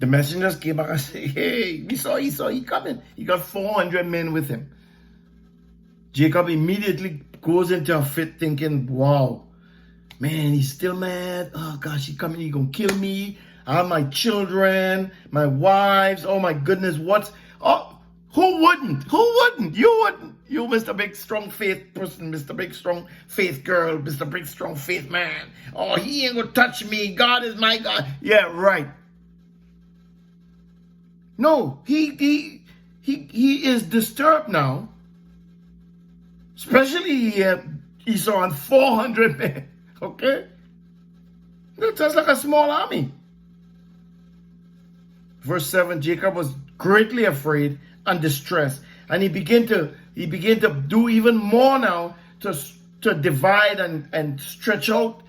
[SPEAKER 1] The messengers came back and said, hey, we saw he coming. He got 400 men with him. Jacob immediately goes into a fit thinking, wow, man, he's still mad. Oh gosh, he coming, he gonna kill me. I have my children, my wives. Oh my goodness, who wouldn't? Who wouldn't? You wouldn't. You, Mr. Big Strong Faith person, Mr. Big Strong Faith girl, Mr. Big Strong Faith man. Oh, he ain't gonna touch me. God is my God. Yeah, right. No, he is disturbed now. Especially he saw 400 men. Okay? That's just like a small army. Verse 7, Jacob was greatly afraid and distressed. And he began to do even more now to divide and stretch out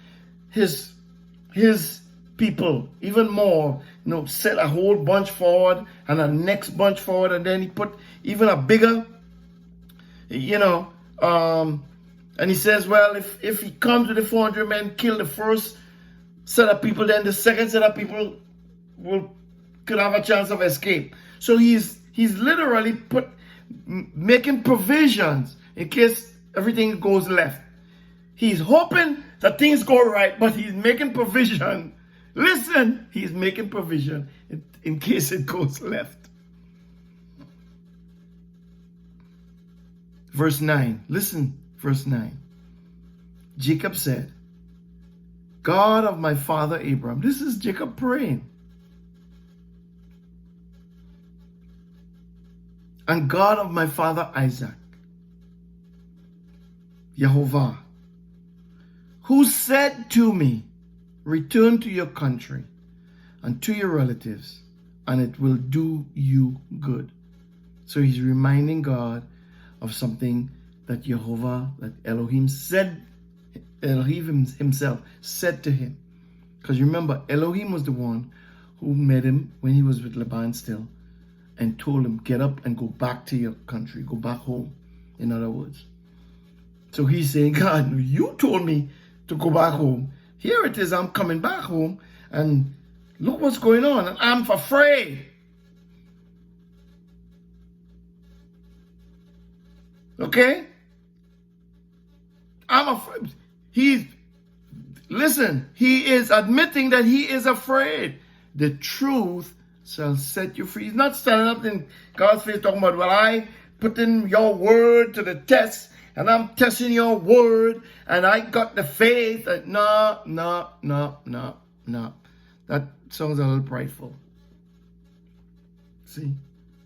[SPEAKER 1] his people even more. Set a whole bunch forward and a next bunch forward, and then he put even a bigger, and he says, well, if he comes with the 400 men, kill the first set of people, then the second set of people could have a chance of escape. So he's literally making provisions in case everything goes left. He's hoping that things go right, but he's making provision. Listen, he's making provision in case it goes left. Verse 9. Listen, verse 9. Jacob said, God of my father Abraham. This is Jacob praying. And God of my father Isaac. Jehovah. Who said to me, return to your country and to your relatives, and it will do you good. So he's reminding God of something that Jehovah, that Elohim himself said to him. Because remember, Elohim was the one who met him when he was with Laban still and told him, get up and go back to your country, go back home, in other words. So he's saying, God, you told me to go back home. Here it is, I'm coming back home, and look what's going on, and I'm afraid. Okay? I'm afraid. He is admitting that he is afraid. The truth shall set you free. He's not standing up in God's face talking about, well, I put in your word to the test, and I'm testing your word, and I got the faith. No. That sounds a little prideful. See?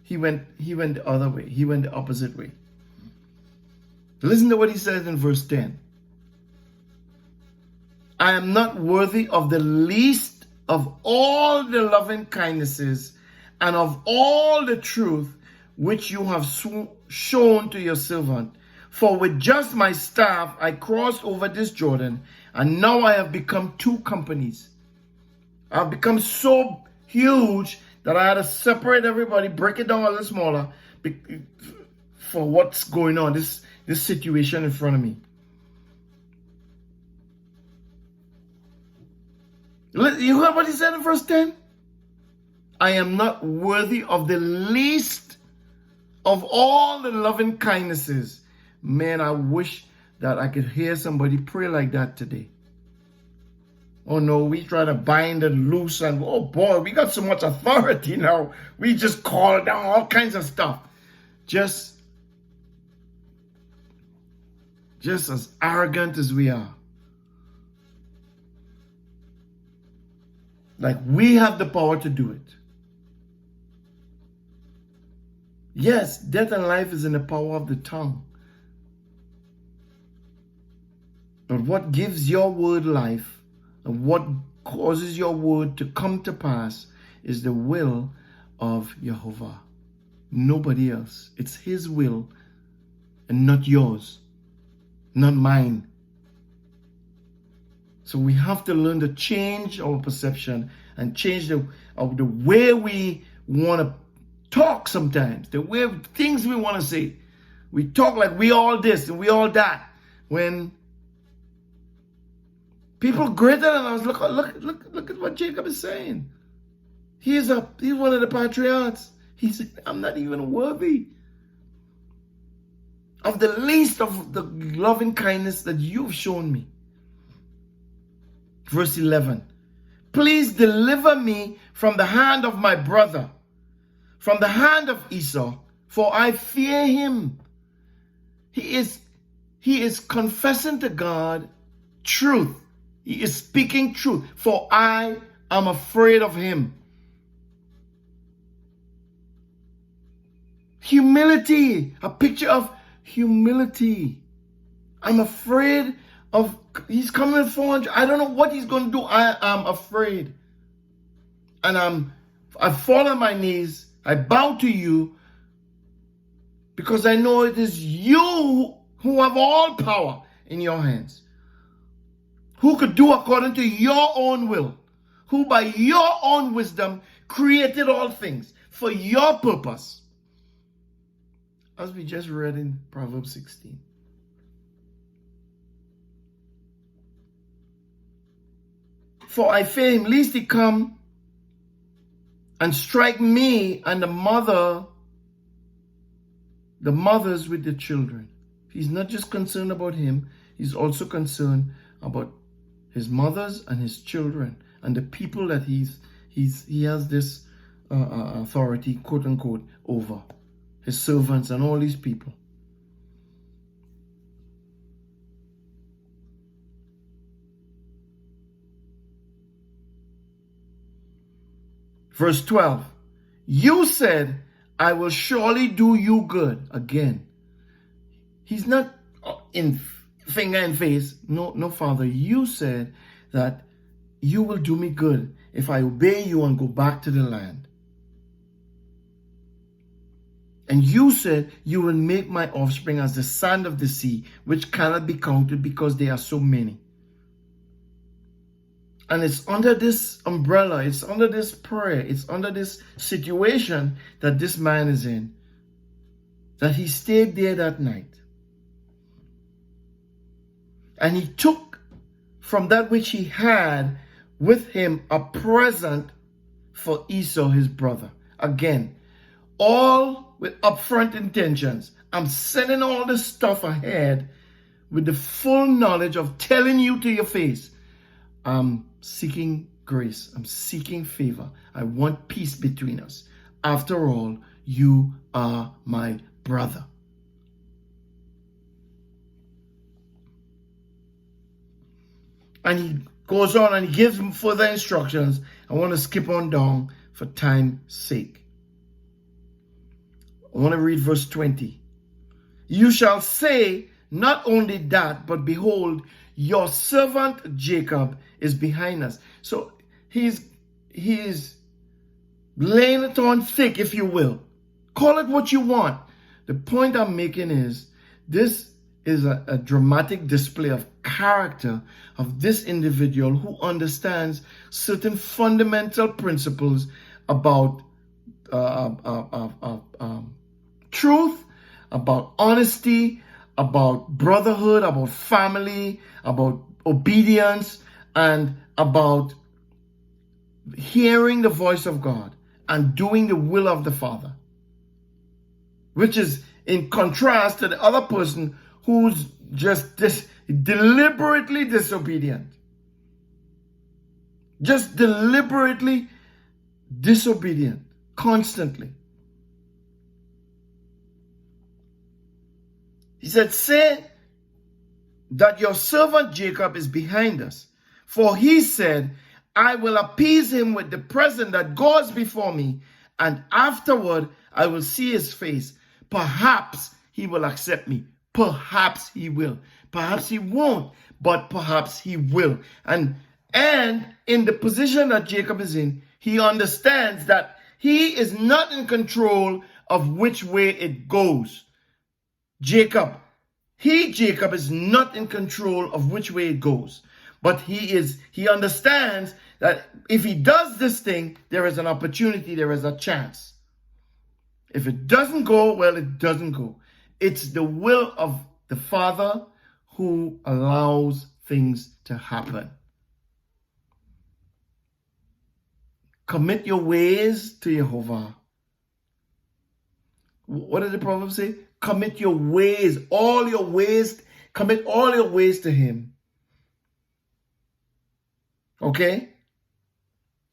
[SPEAKER 1] He went the other way. He went the opposite way. Listen to what he says in verse 10. I am not worthy of the least of all the loving kindnesses and of all the truth which you have shown to your servant. For with just my staff I crossed over this Jordan, and now I have become 2 companies. I've become so huge that I had to separate everybody, break it down a little smaller for what's going on, this situation in front of me. You heard what he said in verse 10? I am not worthy of the least of all the loving kindnesses. Man, I wish that I could hear somebody pray like that today. Oh no, we try to bind and loose, and oh boy, we got so much authority now. We just call down all kinds of stuff. Just as arrogant as we are. Like we have the power to do it. Yes, death and life is in the power of the tongue. But what gives your word life and what causes your word to come to pass is the will of Jehovah. Nobody else. It's his will and not yours, not mine. So we have to learn to change our perception and change the way we want to talk sometimes, the way things we want to say. We talk like we all this and we all that. When people greater than us, look at what Jacob is saying. He's one of the patriarchs. He said, I'm not even worthy of the least of the loving kindness that you've shown me. Verse 11, please deliver me from the hand of my brother, from the hand of Esau, for I fear him. He is confessing to God truth. He is speaking truth, for I am afraid of him. Humility, a picture of humility. I'm afraid of, he's coming at 400. I don't know what he's going to do. I am afraid. And I fall on my knees. I bow to you because I know it is you who have all power in your hands, who could do according to your own will, who by your own wisdom created all things for your purpose, as we just read in Proverbs 16. For I fear him, lest he come and strike me and the mothers with the children. He's not just concerned about him, he's also concerned about his mothers and his children and the people that he has this authority, quote unquote, over. His servants and all these people. Verse 12, you said, I will surely do you good. Again, he's not in finger and face. No, Father, you said that you will do me good if I obey you and go back to the land. And you said you will make my offspring as the sand of the sea, which cannot be counted because they are so many. And it's under this umbrella, it's under this prayer, it's under this situation that this man is in, that he stayed there that night. And he took from that which he had with him a present for Esau, his brother. Again, all with upfront intentions. I'm sending all this stuff ahead with the full knowledge of telling you to your face, I'm seeking grace. I'm seeking favor. I want peace between us. After all, you are my brother. And he goes on and he gives him further instructions. I want to skip on down for time's sake. I want to read verse 20. You shall say, not only that, but behold, your servant Jacob is behind us. So he's laying it on thick, if you will. Call it what you want. The point I'm making is this is a dramatic display of character of this individual who understands certain fundamental principles about truth, about honesty, about brotherhood, about family, about obedience, and about hearing the voice of God and doing the will of the Father, which is in contrast to the other person who's just deliberately disobedient. Just deliberately disobedient, constantly. He said, say that your servant Jacob is behind us. For he said, I will appease him with the present that goes before me, and afterward I will see his face. Perhaps he will accept me. Perhaps he will. Perhaps he won't, but perhaps he will. And in the position that Jacob is in, he understands that he is not in control of which way it goes. Jacob is not in control of which way it goes. But he understands that if he does this thing, there is an opportunity, there is a chance. If it doesn't go, well, it doesn't go. It's the will of the Father who allows things to happen. Commit your ways to Jehovah. What did the Proverbs say? Commit your ways, commit all your ways to him. Okay?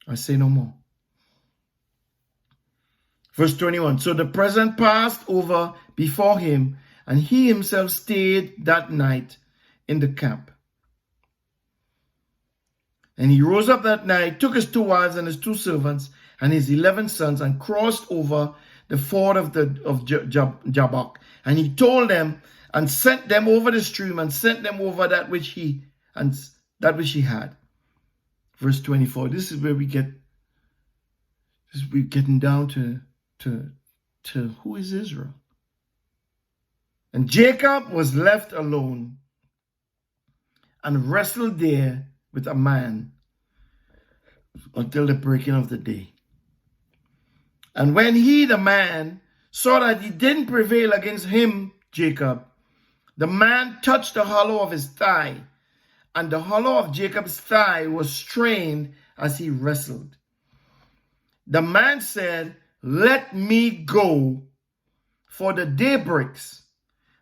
[SPEAKER 1] I say no more. Verse 21. So the present passed over before him, and he himself stayed that night in the camp. And he rose up that night, took his 2 wives and his 2 servants and his 11 sons, and crossed over the ford of Jabbok. And he told them and sent them over the stream and sent them over that which he had. Verse 24. This is where we're getting down to who is Israel. And Jacob was left alone and wrestled there with a man until the breaking of the day. And when he, the man, saw that he didn't prevail against him, Jacob, the man touched the hollow of his thigh, and the hollow of Jacob's thigh was strained as he wrestled. The man said, let me go, for the day breaks.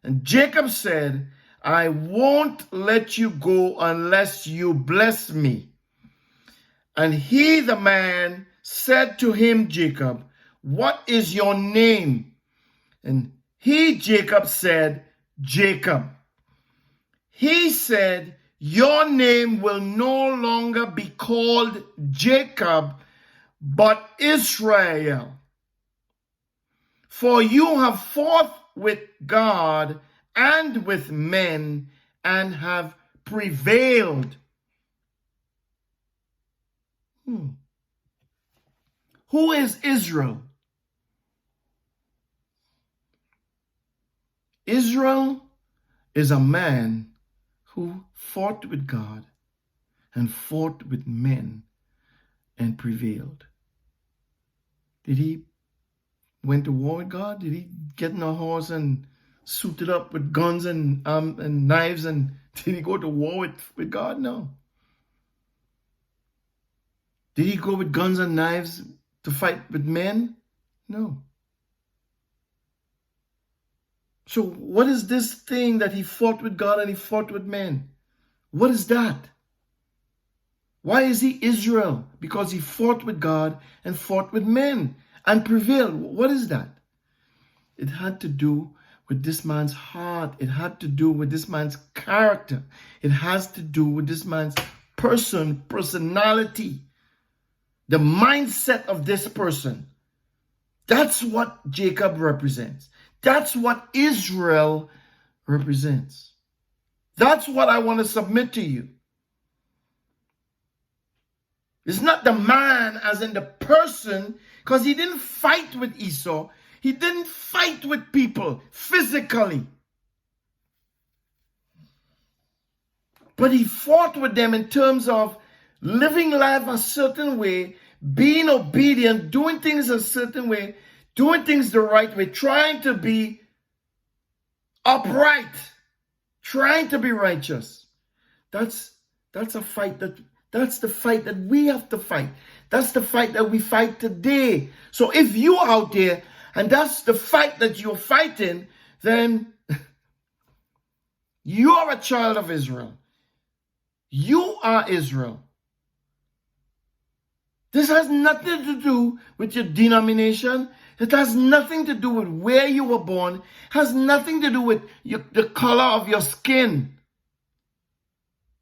[SPEAKER 1] And Jacob said, I won't let you go unless you bless me. And he, the man, said to him, Jacob, what is your name? And he, Jacob, said, Jacob. He said, your name will no longer be called Jacob, but Israel. For you have fought with God and with men and have prevailed. Who is Israel? Israel is a man who fought with God and fought with men and prevailed. Did he went to war with God? Did he get on a horse and suited up with guns and knives, and did he go to war with God? No. Did he go with guns and knives to fight with men? No. So what is this thing that he fought with God and he fought with men? What is that? Why is he Israel? Because he fought with God and fought with men and prevailed. What is that? It had to do with this man's heart. It had to do with this man's character. It has to do with this man's personality. The mindset of this person. That's what Jacob represents. That's what Israel represents. That's what I want to submit to you. It's not the man as in the person, because he didn't fight with Esau. He didn't fight with people physically. But he fought with them in terms of living life a certain way, being obedient, doing things a certain way, doing things the right way, trying to be upright, trying to be righteous. That's a fight that's the fight that we have to fight. That's the fight that we fight today. So if you're out there and that's the fight that you're fighting, then you're a child of Israel. You are Israel. This has nothing to do with your denomination. It has nothing to do with where you were born. It has nothing to do with the color of your skin.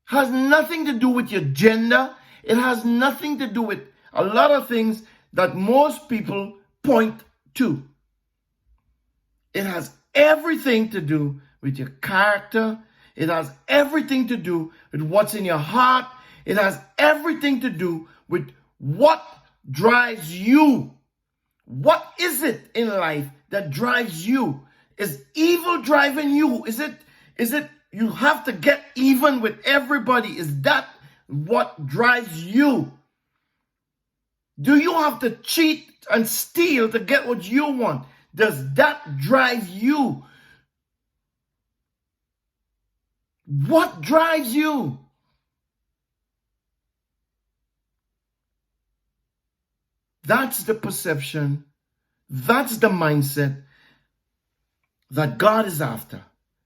[SPEAKER 1] It has nothing to do with your gender. It has nothing to do with a lot of things that most people point to. It has everything to do with your character. It has everything to do with what's in your heart. It has everything to do with what drives you. What is it in life that drives you? Is evil driving you? Is it you have to get even with everybody? Is that what drives you? Do you have to cheat and steal to get what you want? Does that drive you? What drives you? That's the perception. That's the mindset that God is after.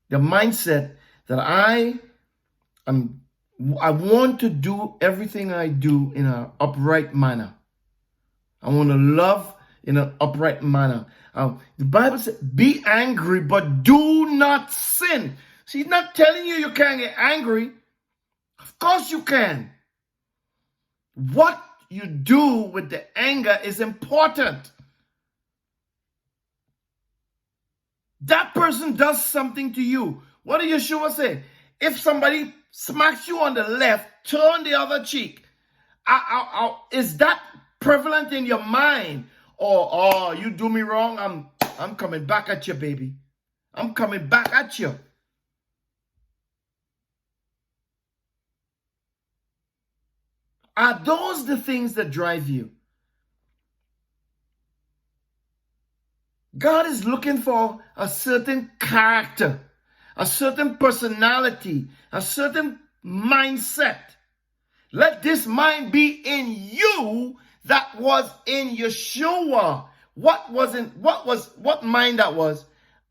[SPEAKER 1] The mindset that I want to do everything I do in an upright manner. I want to love in an upright manner. The Bible says, be angry, but do not sin. She's not telling you can't get angry. Of course you can. What you do with the anger is important. That person does something to you. What did Yeshua say? If somebody smacks you on the left, turn the other cheek. Is that prevalent in your mind? Or, oh, you do me wrong, I'm coming back at you, baby. I'm coming back at you. Are those the things that drive you? God is looking for a certain character, a certain personality, a certain mindset. Let this mind be in you that was in Yeshua. What mind that was?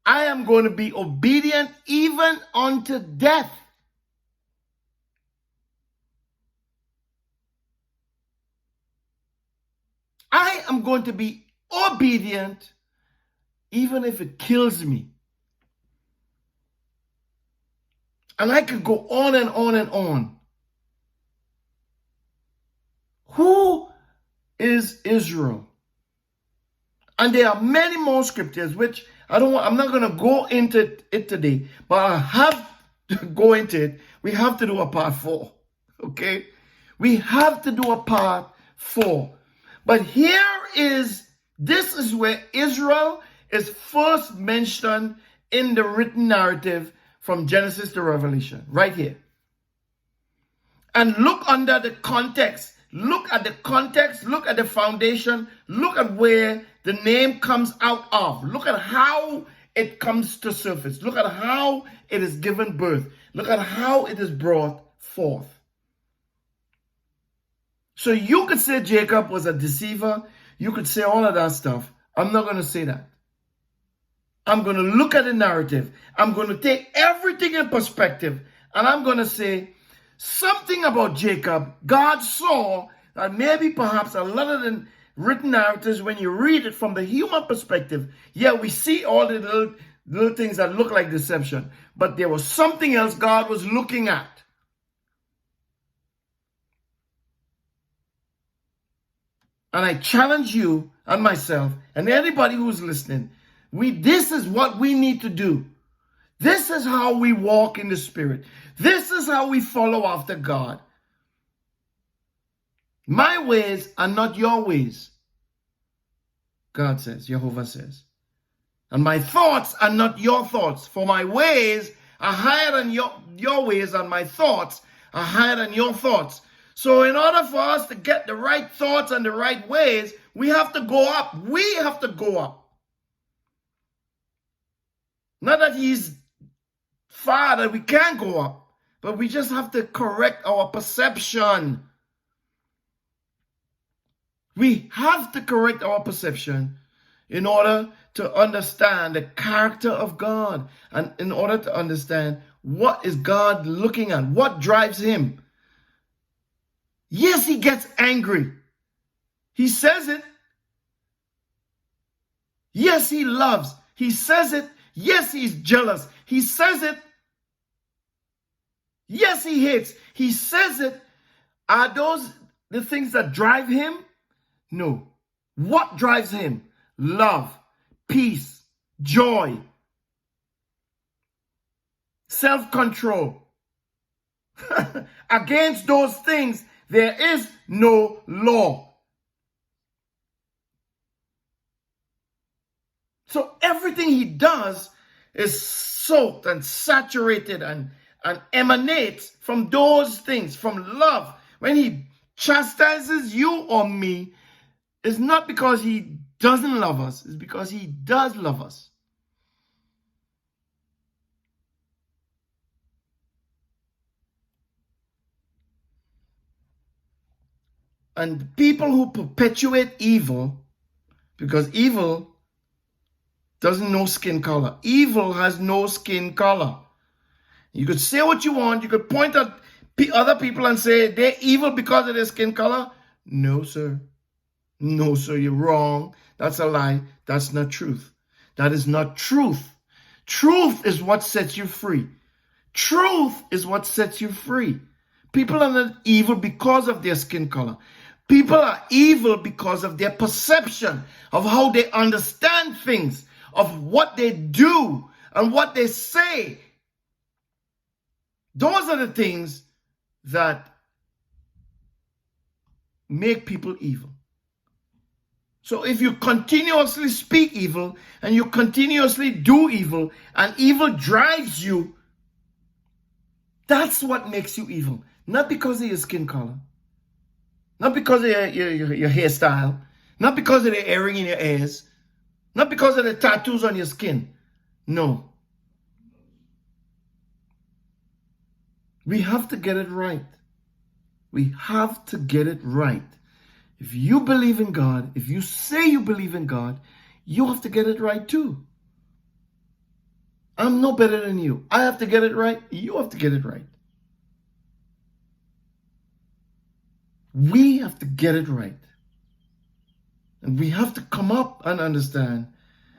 [SPEAKER 1] I am going to be obedient even unto death. I am going to be obedient even if it kills me. And I could go on and on and on. Who is Israel? And there are many more scriptures which I'm not going to go into it today, but I have to go into it. We have to do a part 4. Okay? We have to do a part 4. But this is where Israel is first mentioned in the written narrative from Genesis to Revelation, right here. And look under the context. Look at the context. Look at the foundation. Look at where the name comes out of. Look at how it comes to surface. Look at how it is given birth. Look at how it is brought forth. So you could say Jacob was a deceiver. You could say all of that stuff. I'm not going to say that. I'm going to look at the narrative. I'm going to take everything in perspective. And I'm going to say something about Jacob. God saw that maybe perhaps a lot of the written narratives, when you read it from the human perspective, yeah, we see all the little things that look like deception. But there was something else God was looking at. And I challenge you and myself and anybody who's listening. This is what we need to do. This is how we walk in the Spirit. This is how we follow after God. My ways are not your ways, God says, Jehovah says. And my thoughts are not your thoughts. For my ways are higher than your ways, and my thoughts are higher than your thoughts. So in order for us to get the right thoughts and the right ways, we have to go up. We have to go up. Not that he's far that we can't go up, but we just have to correct our perception. We have to correct our perception in order to understand the character of God and in order to understand what is God looking at, what drives him. Yes, he gets angry. He says it. Yes, he loves. He says it. Yes, he's jealous. He says it. Yes, he hates. He says it. Are those the things that drive him? No. What drives him? Love, peace, joy, self-control. Against those things, there is no law. So everything he does is soaked and saturated and emanates from those things, from love. When he chastises you or me, it's not because he doesn't love us, it's because he does love us. And people who perpetuate evil, because evil doesn't know skin color. Evil has no skin color. You could say what you want. You could point at other people and say they're evil because of their skin color. No, sir. No, sir, you're wrong. That's a lie. That's not truth. That is not truth. Truth is what sets you free. Truth is what sets you free. People are not evil because of their skin color. People are evil because of their perception of how they understand things, of what they do and what they say. Those are the things that make people evil. So if you continuously speak evil and you continuously do evil and evil drives you, that's what makes you evil. Not because of your skin color. Not because of your hairstyle. Not because of the earring in your ears. Not because of the tattoos on your skin. No. We have to get it right. We have to get it right. If you believe in God, if you say you believe in God, you have to get it right too. I'm no better than you. I have to get it right. You have to get it right. We have to get it right. And we have to come up and understand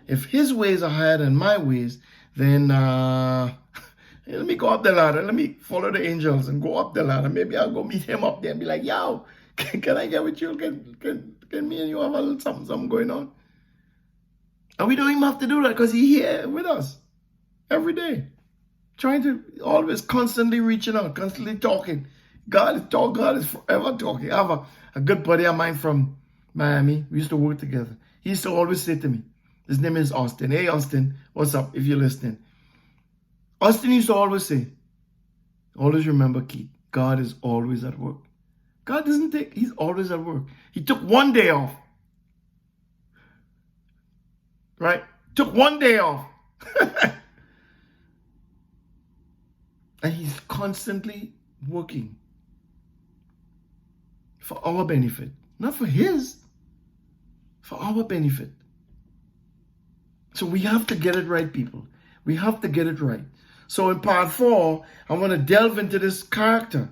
[SPEAKER 1] if his ways are higher than my ways, then let me go up the ladder. Let me follow the angels and go up the ladder. Maybe I'll go meet him up there and be like, yo, can I get with you? Can me and you have a little something going on? And we don't even have to do that because he's here with us every day. Trying to always constantly reaching out, constantly talking. God is forever talking. I have a good buddy of mine from Miami. We used to work together. He used to always say to me, his name is Austin. Hey, Austin, what's up if you're listening? Austin used to always say, always remember, Keith, God is always at work. God doesn't he's always at work. He took one day off. Right? Took one day off. And he's constantly working for our benefit. Not for his, for our benefit. So we have to get it right, people. We have to get it right. So in part 4, I want to delve into this character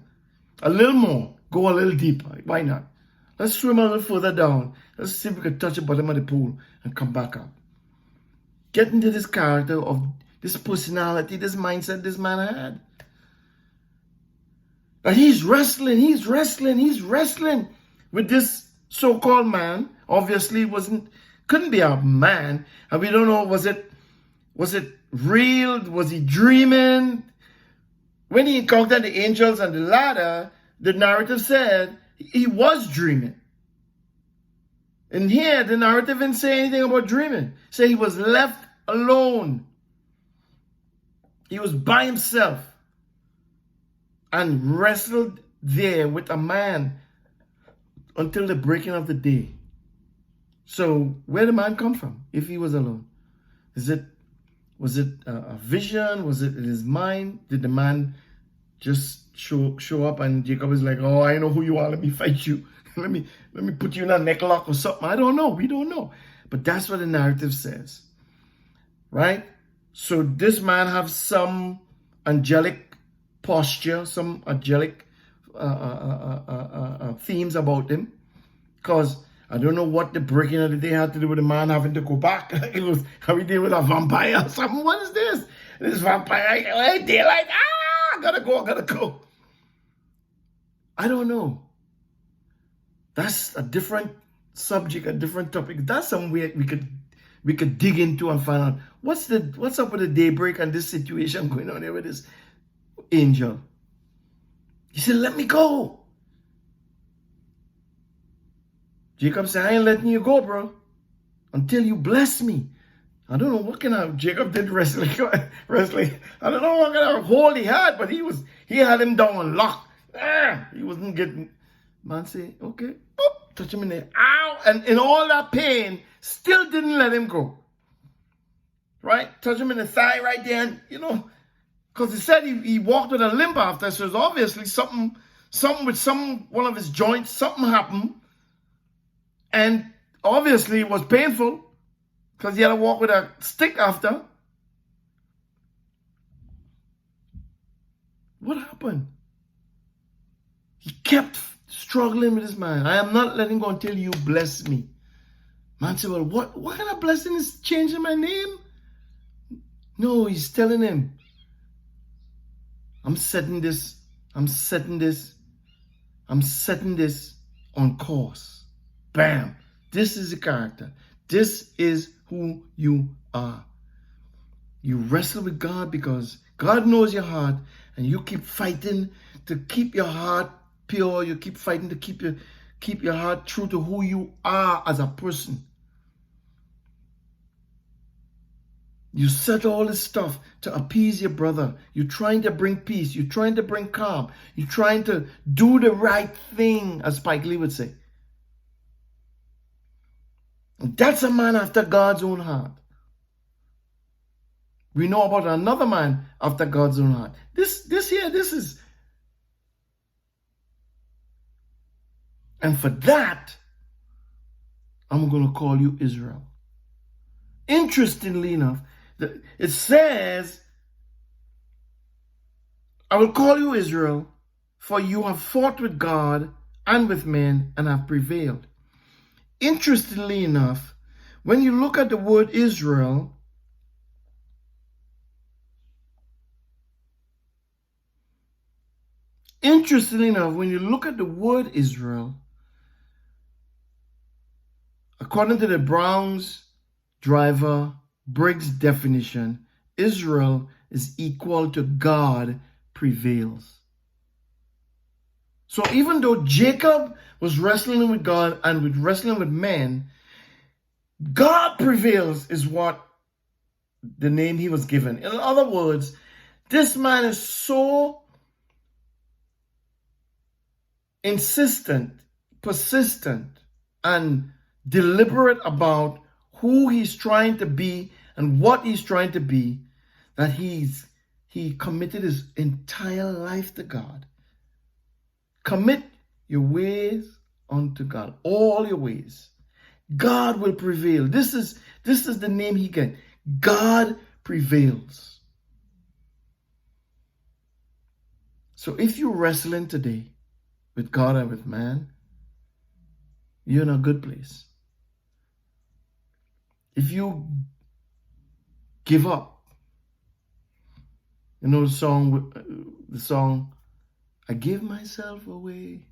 [SPEAKER 1] a little more. Go a little deeper. Why not? Let's swim a little further down. Let's see if we can touch the bottom of the pool and come back up. Get into this character of this personality, this mindset this man had. And he's wrestling with this so-called man. Obviously couldn't be a man. And we don't know, was it real? Was he dreaming? When he encountered the angels and the ladder, the narrative said he was dreaming. And here, the narrative didn't say anything about dreaming. It said he was left alone. He was by himself and wrestled there with a man until the breaking of the day. So where did the man come from if he was alone? Was it a vision? Was it in his mind? Did the man just show up and Jacob is like, oh, I know who you are. Let me fight you. let me put you in a necklock or something. I don't know. We don't know. But that's what the narrative says. Right? So this man have some angelic posture, some angelic themes about him. Because I don't know what the breaking of the day had to do with the man having to go back. It was everything with a vampire or something. What is this? This vampire, daylight, I gotta go. I don't know. That's a different subject, a different topic. That's somewhere we could dig into and find out what's up with the daybreak and this situation going on there with this angel. He said, let me go. Jacob said, I ain't letting you go, bro, until you bless me. I don't know what kind of Jacob did wrestling. I don't know what kind of hold he had, but he had him down on lock. He wasn't getting. Man say, okay, boop, touch him in there. Ow! And in all that pain, still didn't let him go. Right? Touch him in the thigh right there, and because he said he walked with a limp after, so it's obviously something with one of his joints, something happened. And obviously it was painful because he had to walk with a stick after. What happened? He kept struggling with his mind. I am not letting go until you bless me. Man said, well, what kind of blessing is changing my name? No, he's telling him, I'm setting this on course. Bam. This is the character. This is who you are. You wrestle with God because God knows your heart, and you keep fighting to keep your heart pure. You keep fighting to keep your heart true to who you are as a person. You said all this stuff to appease your brother. You're trying to bring peace. You're trying to bring calm. You're trying to do the right thing, as Spike Lee would say. And that's a man after God's own heart. We know about another man after God's own heart. This is. And for that, I'm going to call you Israel. Interestingly enough, it says, I will call you Israel, for you have fought with God and with men and have prevailed. Interestingly enough, when you look at the word Israel, according to the Brown's Driver Briggs definition, Israel is equal to God prevails. So even though Jacob was wrestling with God and wrestling with men, God prevails is what the name he was given. In other words, this man is so insistent, persistent, and deliberate about who he's trying to be and what he's trying to be, that he committed his entire life to God. Commit your ways unto God, all your ways. God will prevail. This is the name he gets. God prevails. So if you're wrestling today with God and with man, you're in a good place. If you give up, the song, I give myself away.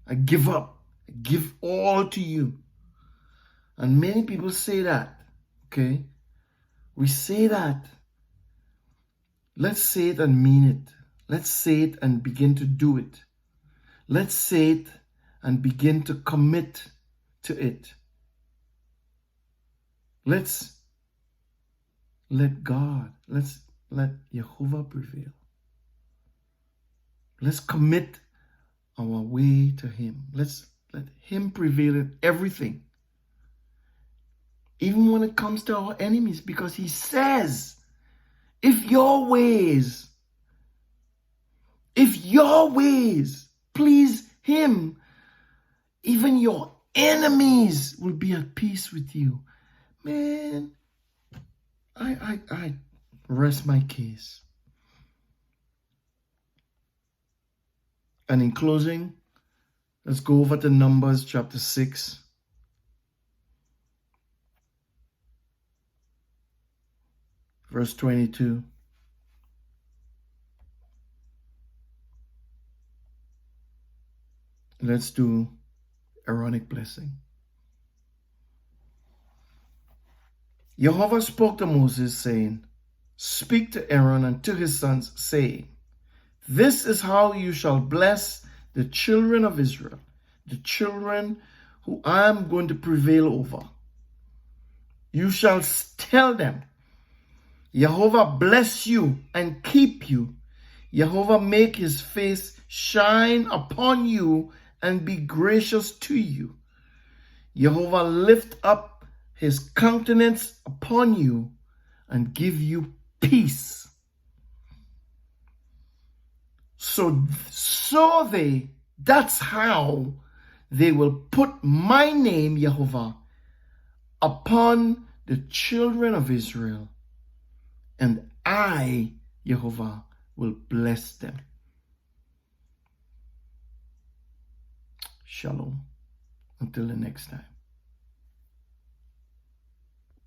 [SPEAKER 1] I give up. I give all to you. And many people say that, okay? We say that. Let's say it and mean it. Let's say it and begin to do it. Let's say it and begin to commit to it. Let's let God, let's let Jehovah prevail. Let's commit our way to him. Let's let him prevail in everything. Even when it comes to our enemies, because he says, if your ways please him, even your enemies will be at peace with you. Man, I rest my case. And in closing, let's go over to Numbers chapter 6. verse 22. Let's do Aaronic blessing. Jehovah spoke to Moses, saying, Speak to Aaron and to his sons, saying, This is how you shall bless the children of Israel, the children who I am going to prevail over. You shall tell them, Jehovah bless you and keep you. Jehovah make his face shine upon you and be gracious to you. Jehovah lift up his countenance upon you and give you peace. That's how they will put my name, Jehovah, upon the children of Israel, and I, Jehovah, will bless them. Shalom. Until the next time.